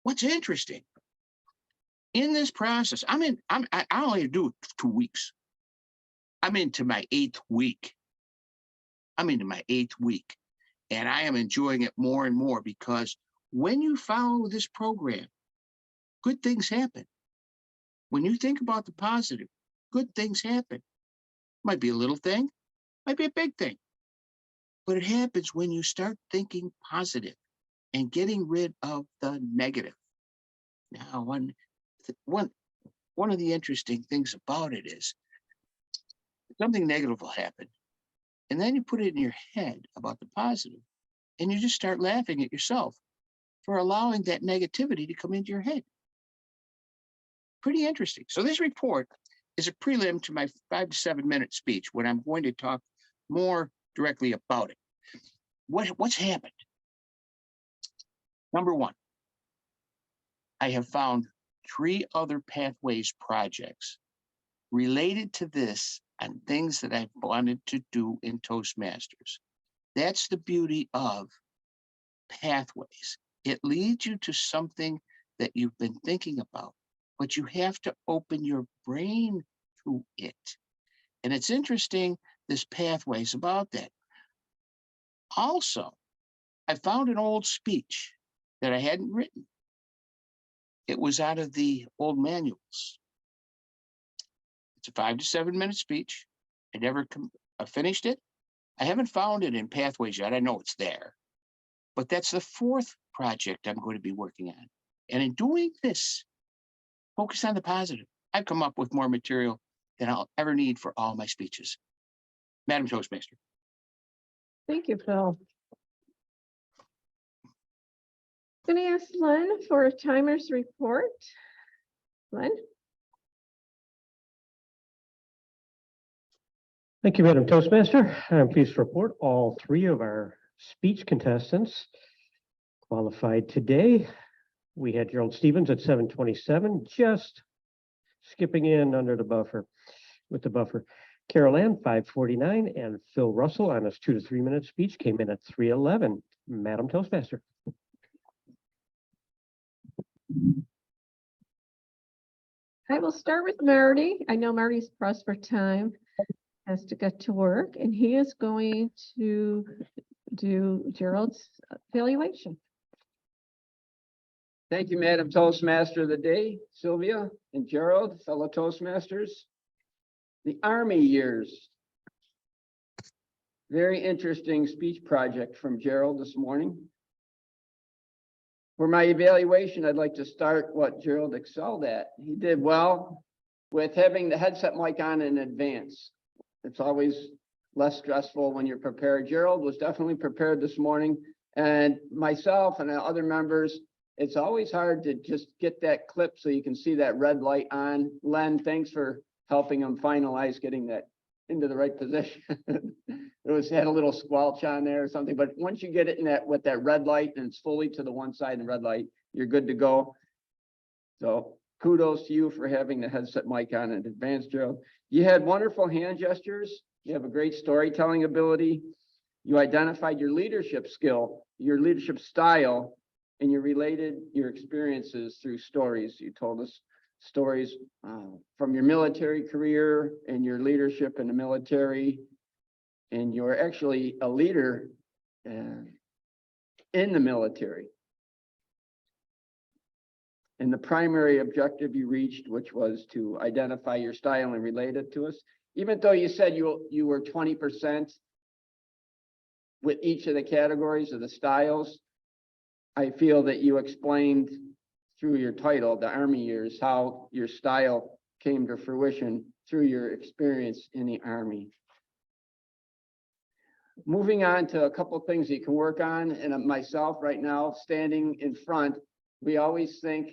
Speaker 18: What's interesting in this process, I only do 2 weeks. I'm into my 8th week. I'm into my 8th week, and I am enjoying it more and more because when you follow this program, good things happen. When you think about the positive, good things happen. Might be a little thing, might be a big thing, but it happens when you start thinking positive and getting rid of the negative. Now, one of the interesting things about it is something negative will happen, and then you put it in your head about the positive, and you just start laughing at yourself for allowing that negativity to come into your head. Pretty interesting. So this report is a prelim to my 5 to 7 minute speech when I'm going to talk more directly about it. What's happened? Number one, I have found 3 other pathways projects related to this and things that I've wanted to do in Toastmasters. That's the beauty of pathways. It leads you to something that you've been thinking about, but you have to open your brain to it. And it's interesting, this pathway is about that. Also, I found an old speech that I hadn't written. It was out of the old manuals. It's a 5 to 7 minute speech. I never finished it. I haven't found it in Pathways yet. I know it's there. But that's the 4th project I'm going to be working on. And in doing this, focus on the positive. I've come up with more material than I'll ever need for all my speeches. Madam Toastmaster.
Speaker 6: Thank you, Phil. Going to ask Len for a timer's report. Len?
Speaker 11: Thank you, Madam Toastmaster. I'm pleased to report all 3 of our speech contestants qualified today. We had Gerald Stevens at 7:27, just skipping in under the buffer with the buffer. Carol Ann, 5:49, and Phil Russell on his 2 to 3 minute speech came in at 3:11. Madam Toastmaster.
Speaker 6: I will start with Marty. I know Marty's pressed for time, has to get to work, and he is going to do Gerald's evaluation.
Speaker 14: Thank you, Madam Toastmaster of the day, Sylvia and Gerald, fellow Toastmasters. The Army years. Very interesting speech project from Gerald this morning. For my evaluation, I'd like to start what Gerald excelled at. He did well with having the headset mic on in advance. It's always less stressful when you're prepared. Gerald was definitely prepared this morning, and myself and other members, it's always hard to just get that clip so you can see that red light on. Len, thanks for helping him finalize getting that into the right position. Had a little squelch on there or something, but once you get it in that with that red light and it's fully to the one side and red light, you're good to go. So kudos to you for having the headset mic on in advance, Gerald. You had wonderful hand gestures. You have a great storytelling ability. You identified your leadership skill, your leadership style, and you related your experiences through stories. You told us stories from your military career and your leadership in the military, and you're actually a leader in the military. And the primary objective you reached, which was to identify your style and relate it to us, even though you said you were 20% with each of the categories of the styles, I feel that you explained through your title, the Army years, how your style came to fruition through your experience in the Army. Moving on to a couple of things you can work on, and myself right now, standing in front, we always think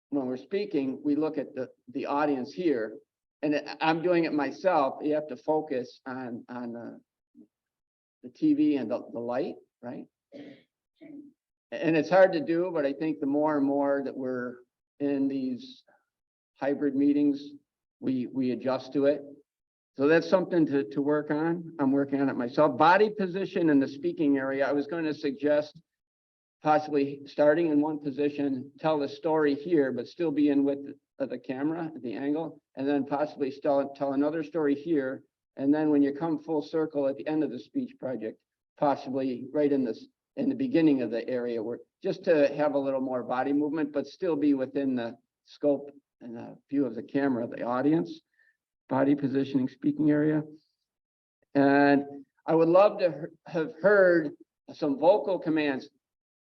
Speaker 14: when we're speaking, we look at the audience here, and I'm doing it myself. You have to focus on the TV and the light, right? And it's hard to do, but I think the more and more that we're in these hybrid meetings, we adjust to it. So that's something to work on. I'm working on it myself. Body position in the speaking area. I was going to suggest possibly starting in one position, tell the story here, but still be in with the camera, the angle, and then possibly still tell another story here. And then when you come full circle at the end of the speech project, possibly right in the beginning of the area, where just to have a little more body movement, but still be within the scope and the view of the camera, the audience. Body positioning, speaking area. And I would love to have heard some vocal commands.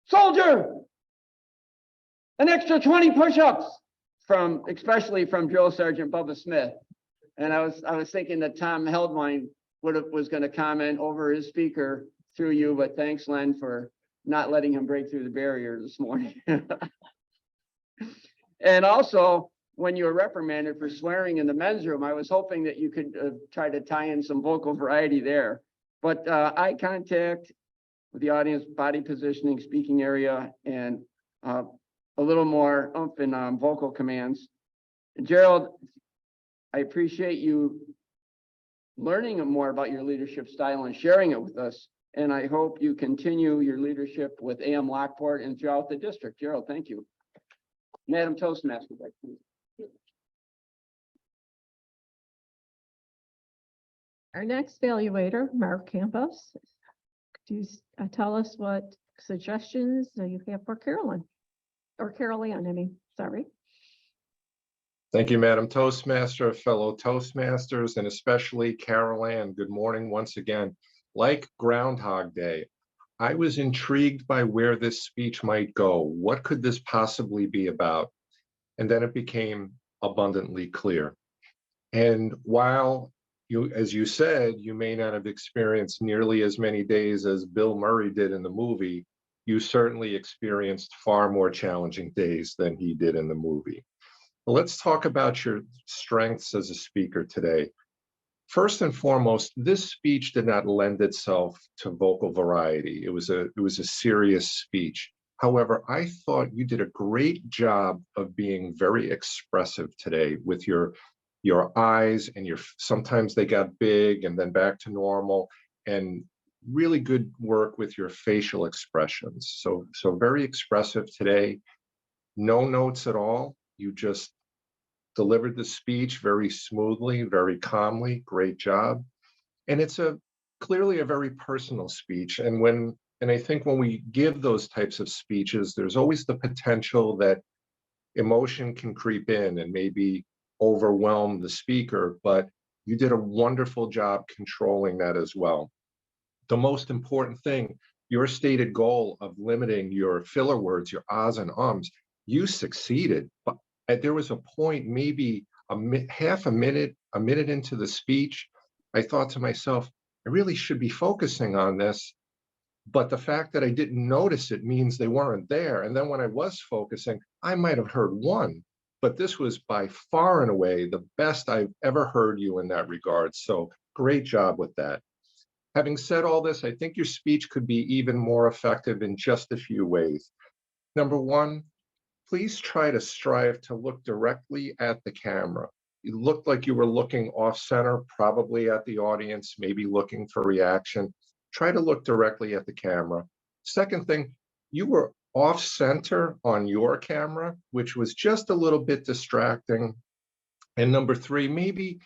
Speaker 14: Soldier, an extra 20 push-ups especially from Drill Sergeant Bubba Smith. And I was thinking that Tom Heldwine was going to comment over his speaker through you, but thanks, Len, for not letting him break through the barrier this morning. And also, when you were reprimanded for swearing in the men's room, I was hoping that you could try to tie in some vocal variety there. But eye contact with the audience, body positioning, speaking area, and a little more oomph in vocal commands. Gerald, I appreciate you learning more about your leadership style and sharing it with us. And I hope you continue your leadership with AM Lockport and throughout the district. Gerald, thank you. Madam Toastmaster, please.
Speaker 6: Our next evaluator, Mark Campos. Could you tell us what suggestions you have for Carolyn? Or Carol Ann, I mean, sorry.
Speaker 15: Thank you, Madam Toastmaster, fellow Toastmasters, and especially Carol Ann. Good morning once again. Like Groundhog Day, I was intrigued by where this speech might go. What could this possibly be about? And then it became abundantly clear. And while you, as you said, you may not have experienced nearly as many days as Bill Murray did in the movie, you certainly experienced far more challenging days than he did in the movie. Well, let's talk about your strengths as a speaker today. First and foremost, this speech did not lend itself to vocal variety. It was a serious speech. However, I thought you did a great job of being very expressive today with your eyes, and sometimes they got big and then back to normal, and really good work with your facial expressions. So very expressive today. No notes at all. You just delivered the speech very smoothly, very calmly. Great job. And it's clearly a very personal speech. And I think when we give those types of speeches, there's always the potential that emotion can creep in and maybe overwhelm the speaker, but you did a wonderful job controlling that as well. The most important thing, your stated goal of limiting your filler words, your ahs and ums, you succeeded. But there was a point, maybe half a minute into the speech, I thought to myself, I really should be focusing on this. But the fact that I didn't notice it means they weren't there. And then when I was focusing, I might have heard one, but this was by far and away the best I've ever heard you in that regard. So great job with that. Having said all this, I think your speech could be even more effective in just a few ways. Number one, please try to strive to look directly at the camera. You looked like you were looking off center, probably at the audience, maybe looking for reaction. Try to look directly at the camera. Second thing, you were off center on your camera, which was just a little bit distracting. And number three, maybe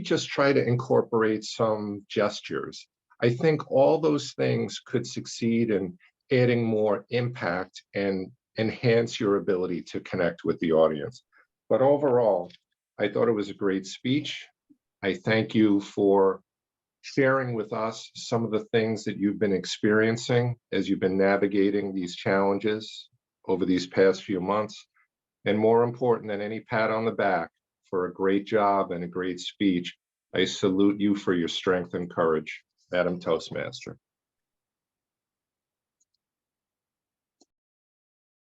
Speaker 15: just try to incorporate some gestures. I think all those things could succeed in adding more impact and enhance your ability to connect with the audience. But overall, I thought it was a great speech. I thank you for sharing with us some of the things that you've been experiencing as you've been navigating these challenges over these past few months. And more important than any pat on the back for a great job and a great speech, I salute you for your strength and courage, Madam Toastmaster.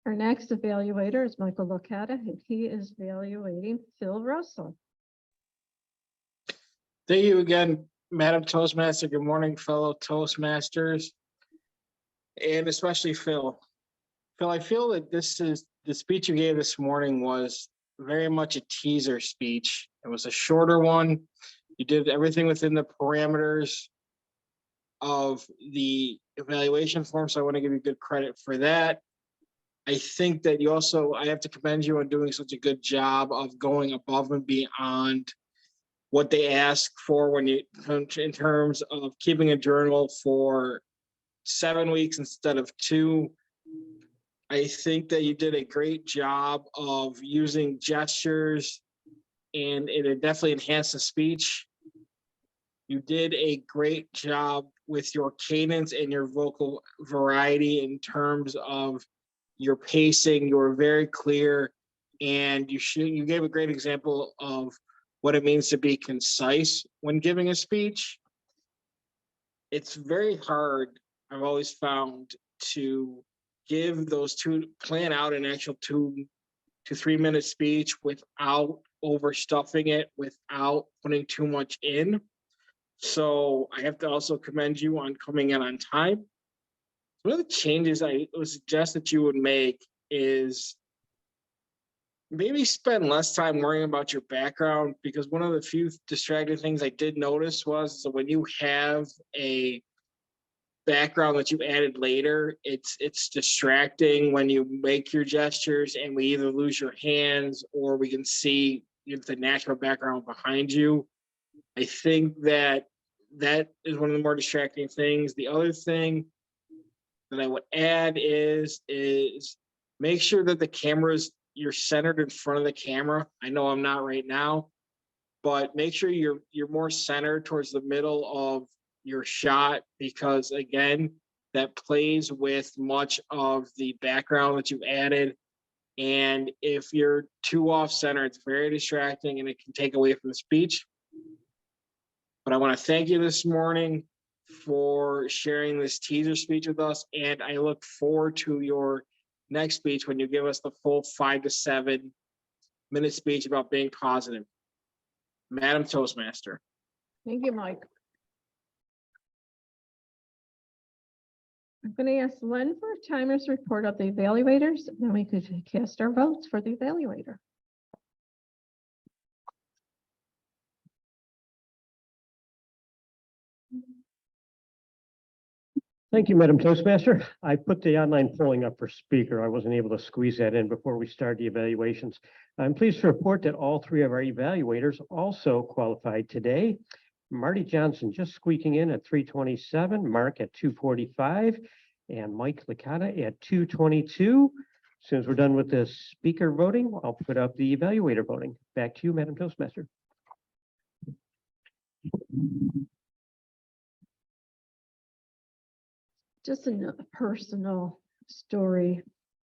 Speaker 6: Our next evaluator is Michael Licata, and he is evaluating Phil Russell.
Speaker 17: Thank you again, Madam Toastmaster. Good morning, fellow Toastmasters. and especially Phil. Phil, I feel that the speech you gave this morning was very much a teaser speech. It was a shorter one. You did everything within the parameters of the evaluation form, so I want to give you good credit for that. I think that I have to commend you on doing such a good job of going above and beyond what they ask for when you come in terms of keeping a journal for 7 weeks instead of 2. I think that you did a great job of using gestures, and it definitely enhanced the speech. You did a great job with your cadence and your vocal variety in terms of your pacing. You were very clear, and you gave a great example of what it means to be concise when giving a speech. It's very hard, I've always found, to plan out an actual 2 to 3 minute speech without overstuffing it, without putting too much in. So I have to also commend you on coming in on time. One of the changes I would suggest that you would make is maybe spend less time worrying about your background, because one of the few distracting things I did notice was, so when you have a background that you added later, it's distracting when you make your gestures, and we either lose your hands or we can see the natural background behind you. I think that is one of the more distracting things. The other thing that I would add is make sure that you're centered in front of the camera. I know I'm not right now, but make sure you're more centered towards the middle of your shot, because again, that plays with much of the background that you've added. And if you're too off center, it's very distracting and it can take away from the speech. But I want to thank you this morning for sharing this teaser speech with us, and I look forward to your next speech when you give us the full 5 to 7 minute speech about being positive. Madam Toastmaster.
Speaker 6: Thank you, Mike. I'm going to ask Len for a timer's report of the evaluators, and then we could cast our votes for the evaluator.
Speaker 11: Thank you, Madam Toastmaster. I put the online polling up for speaker. I wasn't able to squeeze that in before we started the evaluations. I'm pleased to report that all 3 of our evaluators also qualified today. Marty Johnson just squeaking in at 327, Mark at 245, and Mike Licata at 222. As soon as we're done with the speaker voting, I'll put up the evaluator voting. Back to you, Madam Toastmaster.
Speaker 6: Just a personal story,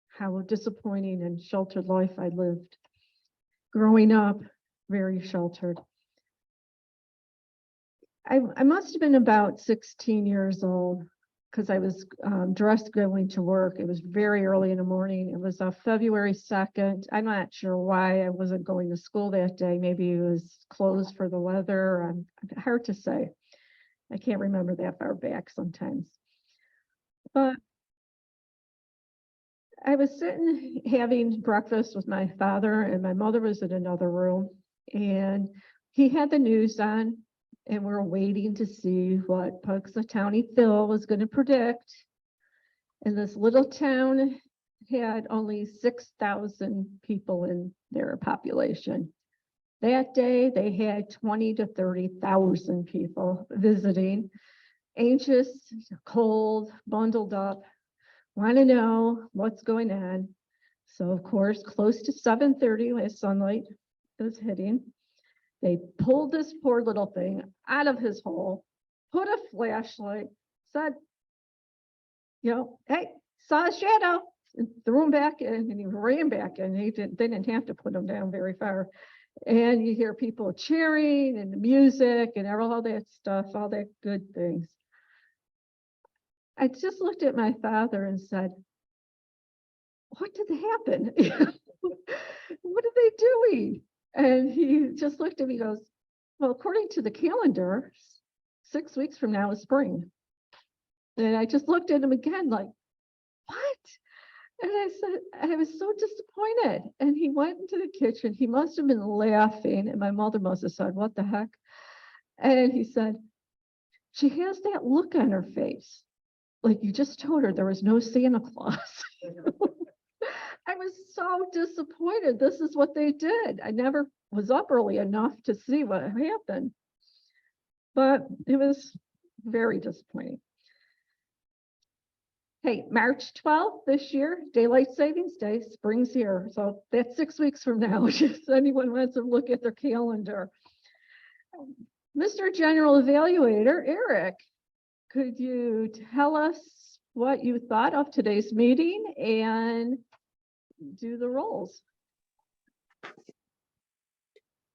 Speaker 6: how disappointing and sheltered life I lived. Growing up, very sheltered. I must have been about 16 years old, because I was dressed going to work. It was very early in the morning. It was February 2nd. I'm not sure why I wasn't going to school that day. Maybe it was closed for the weather. Hard to say. I can't remember that far back sometimes. But I was sitting having breakfast with my father, and my mother was in another room, and he had the news on, and we're waiting to see what Punxsutawney Phil was going to predict. And this little town had only 6,000 people in their population. That day, they had 20 to 30,000 people visiting, anxious, cold, bundled up, want to know what's going on. So of course, close to 7:30 as sunlight was hitting, they pulled this poor little thing out of his hole, put a flashlight, said, hey, saw a shadow, and threw him back in, and he ran back in. They didn't have to put him down very far. And you hear people cheering and the music and all that stuff, all that good things. I just looked at my father and said, what did happen? What are they doing? And he just looked at me and goes, well, according to the calendar, 6 weeks from now is spring. And I just looked at him again like, And I said, I was so disappointed. And he went into the kitchen. He must have been laughing. And my mother must have said, what the heck? And he said, she has that look on her face. Like you just told her there was no Santa Claus. I was so disappointed. This is what they did. I never was up early enough to see what happened. But it was very disappointing. Hey, March 12th this year, Daylight Savings Day, spring's here. So that's 6 weeks from now, if anyone wants to look at their calendar. Mr. General Evaluator, Eric, could you tell us what you thought of today's meeting and do the rolls?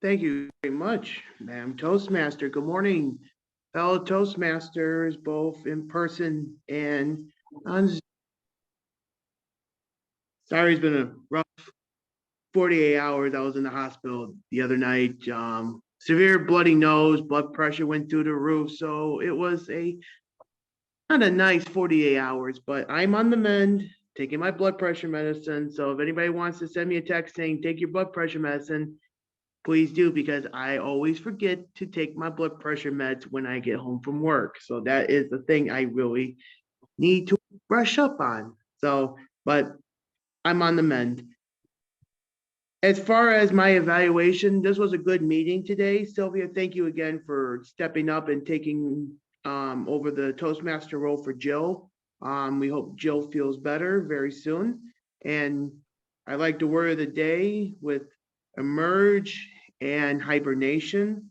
Speaker 10: Thank you very much, Madam Toastmaster. Good morning, fellow Toastmasters, both in person and on Zoom. Sorry, it's been a rough 48 hours. I was in the hospital the other night. Severe bloody nose, blood pressure went through the roof. So it was not a nice 48 hours, but I'm on the mend, taking my blood pressure medicine. So if anybody wants to send me a text saying, take your blood pressure medicine, please do, because I always forget to take my blood pressure meds when I get home from work. So that is the thing I really need to brush up on. So, but I'm on the mend. As far as my evaluation, this was a good meeting today. Sylvia, thank you again for stepping up and taking over the Toastmaster role for Jill. We hope Jill feels better very soon. And I like the word of the day with emerge and hibernation,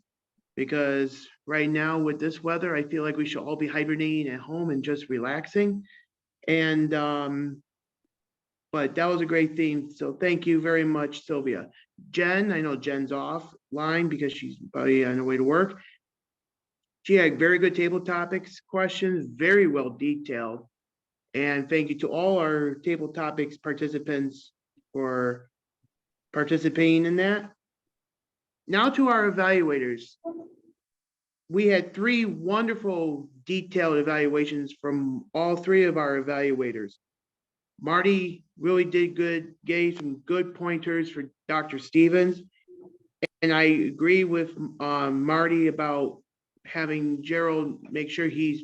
Speaker 10: because right now with this weather, I feel like we should all be hibernating at home and just relaxing. And but that was a great theme. So thank you very much, Sylvia. Jen, I know Jen's offline because she's probably on her way to work. She had very good table topics questions, very well detailed. And thank you to all our table topics participants for participating in that. Now to our evaluators. We had 3 wonderful detailed evaluations from all 3 of our evaluators. Marty really did good, gave some good pointers for Dr. Stevens. And I agree with Marty about having Gerald make sure he's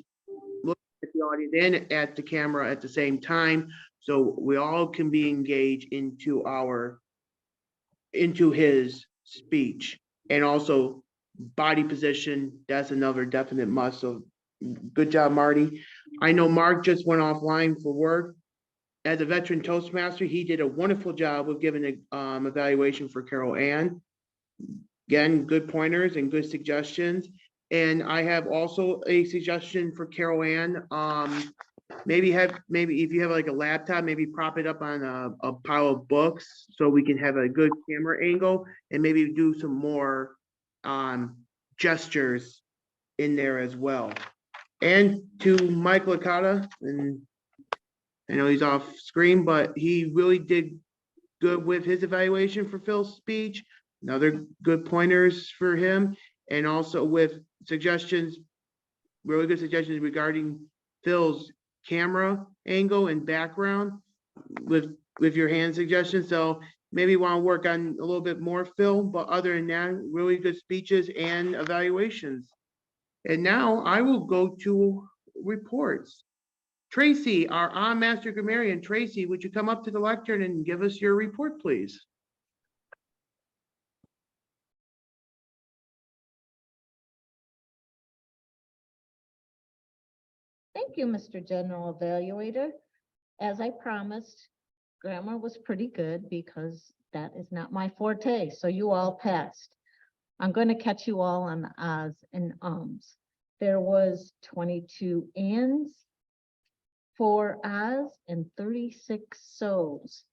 Speaker 10: looking at the audience and at the camera at the same time, so we all can be engaged into his speech. And also body position, that's another definite must. So good job, Marty. I know Mark just went offline for work. As a veteran Toastmaster, he did a wonderful job of giving an evaluation for Carol Ann. Again, good pointers and good suggestions. And I have also a suggestion for Carol Ann. Maybe if you have like a laptop, maybe prop it up on a pile of books so we can have a good camera angle, and maybe do some more gestures in there as well. And to Mike Licata, and I know he's off screen, but he really did good with his evaluation for Phil's speech. Another good pointers for him, and also with suggestions, really good suggestions regarding Phil's camera angle and background with your hand suggestions. So maybe want to work on a little bit more, Phil, but other than that, really good speeches and evaluations. And now I will go to reports. Tracy, our master grammarian. Tracy, would you come up to the lectern and give us your report, please?
Speaker 8: Thank you, Mr. General Evaluator. As I promised, grammar was pretty good because that is not my forte, so you all passed. I'm going to catch you all on the ahs and ums. There was 22 ands, 4 ahs, and 36 so's.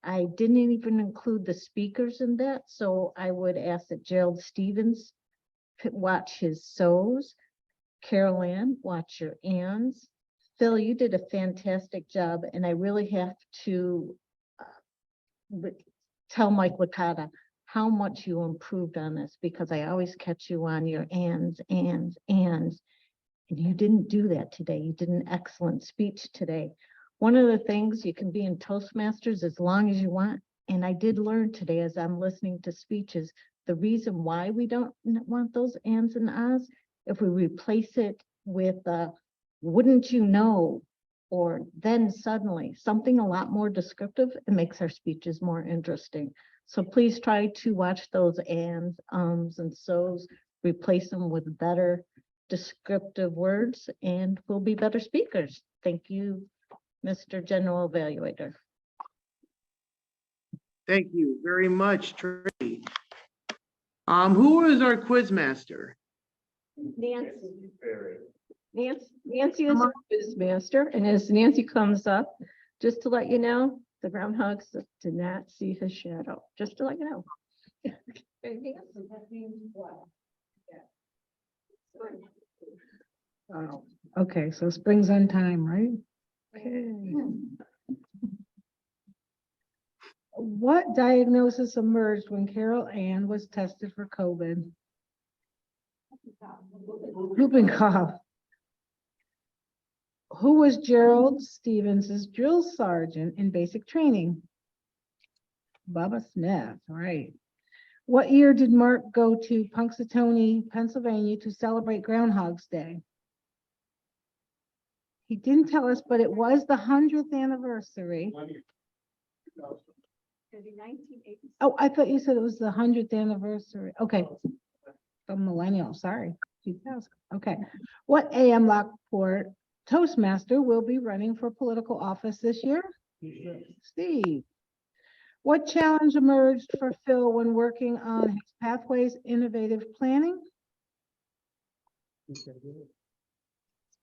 Speaker 8: I didn't even include the speakers in that, so I would ask that Gerald Stevens watch his so's. Carol Ann, watch your ands. Phil, you did a fantastic job, and I really have to tell Mike Licata how much you improved on this, because I always catch you on your ands, and you didn't do that today. You did an excellent speech today. One of the things, you can be in Toastmasters as long as you want. And I did learn today as I'm listening to speeches, the reason why we don't want those ands and ahs, if we replace it with wouldn't you know, or then suddenly, something a lot more descriptive, it makes our speeches more interesting. So please try to watch those ands, ums, and so's, replace them with better descriptive words, and we'll be better speakers. Thank you, Mr. General Evaluator.
Speaker 10: Thank you very much, Tracy. Who is our quiz master?
Speaker 6: Nancy. Nancy is our quiz master, and as Nancy comes up, just to let you know, the groundhogs did not see his shadow, just to let you know. Oh, okay, so spring's on time, right? Okay. What diagnosis emerged when Carol Ann was tested for COVID? Whooping cough. Who was Gerald Stevens's drill sergeant in basic training? Bubba Smith, right. What year did Mark go to Punxsutawney, Pennsylvania to celebrate Groundhog's Day? He didn't tell us, but it was the 100th anniversary. Oh, I thought you said it was the 100th anniversary. Okay. The millennial, sorry. 2000. Okay. What AM Lockport Toastmaster will be running for political office this year? Steve. What challenge emerged for Phil when working on his Pathways Innovative Planning?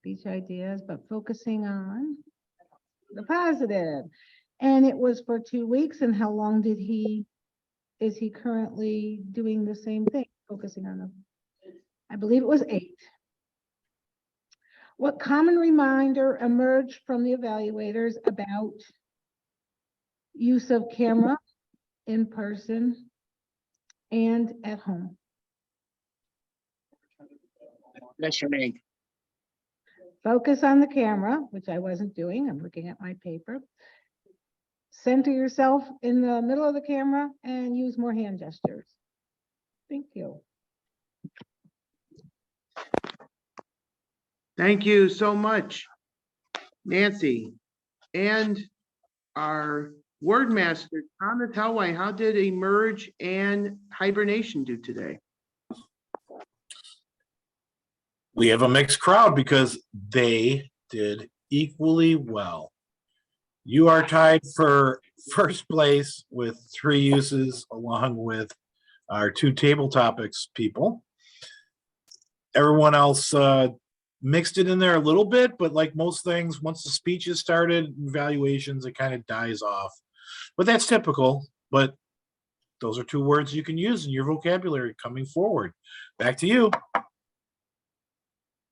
Speaker 6: Speech ideas, but focusing on the positive. And it was for 2 weeks. And how long is he currently doing the same thing, focusing on them? I believe it was 8. What common reminder emerged from the evaluators about use of camera in person and at home?
Speaker 18: Listening.
Speaker 8: Focus on the camera, which I wasn't doing. I'm looking at my paper. Center yourself in the middle of the camera and use more hand gestures. Thank you.
Speaker 10: Thank you so much, Nancy. And our word master, Thomas Hellwine, how did Emerge and Hibernation do today?
Speaker 7: We have a mixed crowd because they did equally well. You are tied for first place with 3 uses along with our 2 table topics people. Everyone else mixed it in there a little bit, but like most things, once the speeches started, evaluations, it kind of dies off. But that's typical, but those are 2 words you can use in your vocabulary coming forward. Back to you.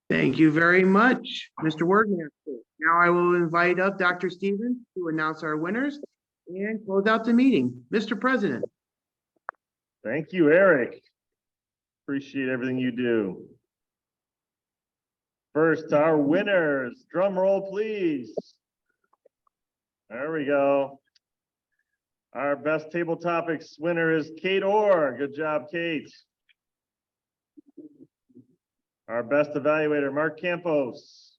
Speaker 10: Thank you very much, Mr. Wordmaster. Now I will invite up Dr. Stevens to announce our winners and close out the meeting. Mr. President.
Speaker 1: Thank you, Eric. Appreciate everything you do. First, our winners, drum roll, please. There we go. Our best table topics winner is Kate Orr. Good job, Kate. Our best evaluator, Mark Campos.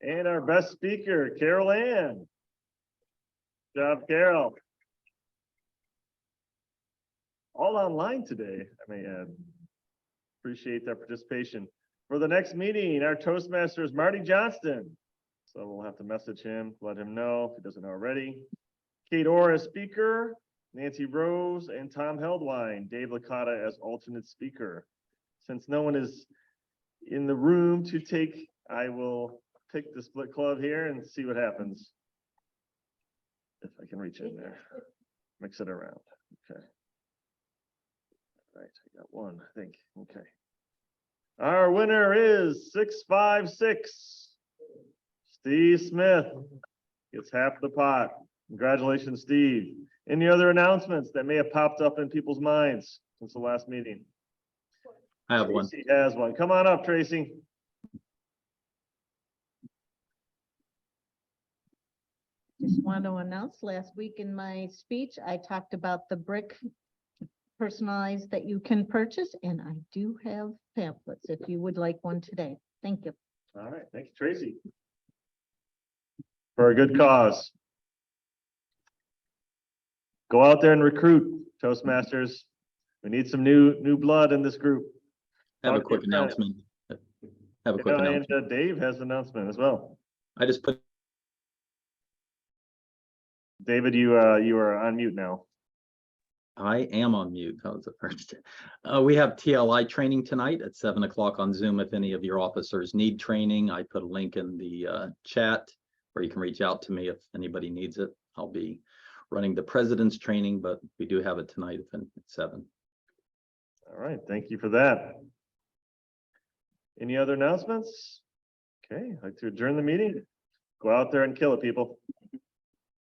Speaker 1: And our best speaker, Carol Ann. Good job, Carol. All online today, I may add. Appreciate their participation. For the next meeting, our Toastmaster is Marty Johnston. So we'll have to message him, let him know if he doesn't already. Kate Orr as speaker, Nancy Rose and Tom Heldwine, Dave Licata as alternate speaker. Since no one is in the room to take, I will pick the split club here and see what happens. If I can reach in there, mix it around. Okay. All right, I got one, I think. Okay. Our winner is 656. Steve Smith gets half the pot. Congratulations, Steve. Any other announcements that may have popped up in people's minds since the last meeting?
Speaker 5: I have one.
Speaker 1: Tracy has one. Come on up, Tracy.
Speaker 8: just want to announce, last week in my speech, I talked about the brick personalized that you can purchase, and I do have pamphlets if you would like one today. Thank you.
Speaker 1: All right, thank you, Tracy. For a good cause. Go out there and recruit, Toastmasters. We need some new blood in this group.
Speaker 5: I have a
Speaker 1: Talk to your
Speaker 5: quick
Speaker 1: friends.
Speaker 5: announcement. Have a quick
Speaker 1: Yeah, and
Speaker 5: announcement.
Speaker 1: Dave has an announcement as well.
Speaker 5: I just put,
Speaker 1: David, you are on mute now.
Speaker 5: I am on mute. That was the first. We have TLI training tonight at 7 o'clock on Zoom. If any of your officers need training, I put a link in the chat where you can reach out to me if anybody needs it. I'll be running the president's training, but we do have it tonight at 7.
Speaker 1: All right, thank you for that. Any other announcements? Okay, I'd like to adjourn the meeting. Go out there and kill it, people.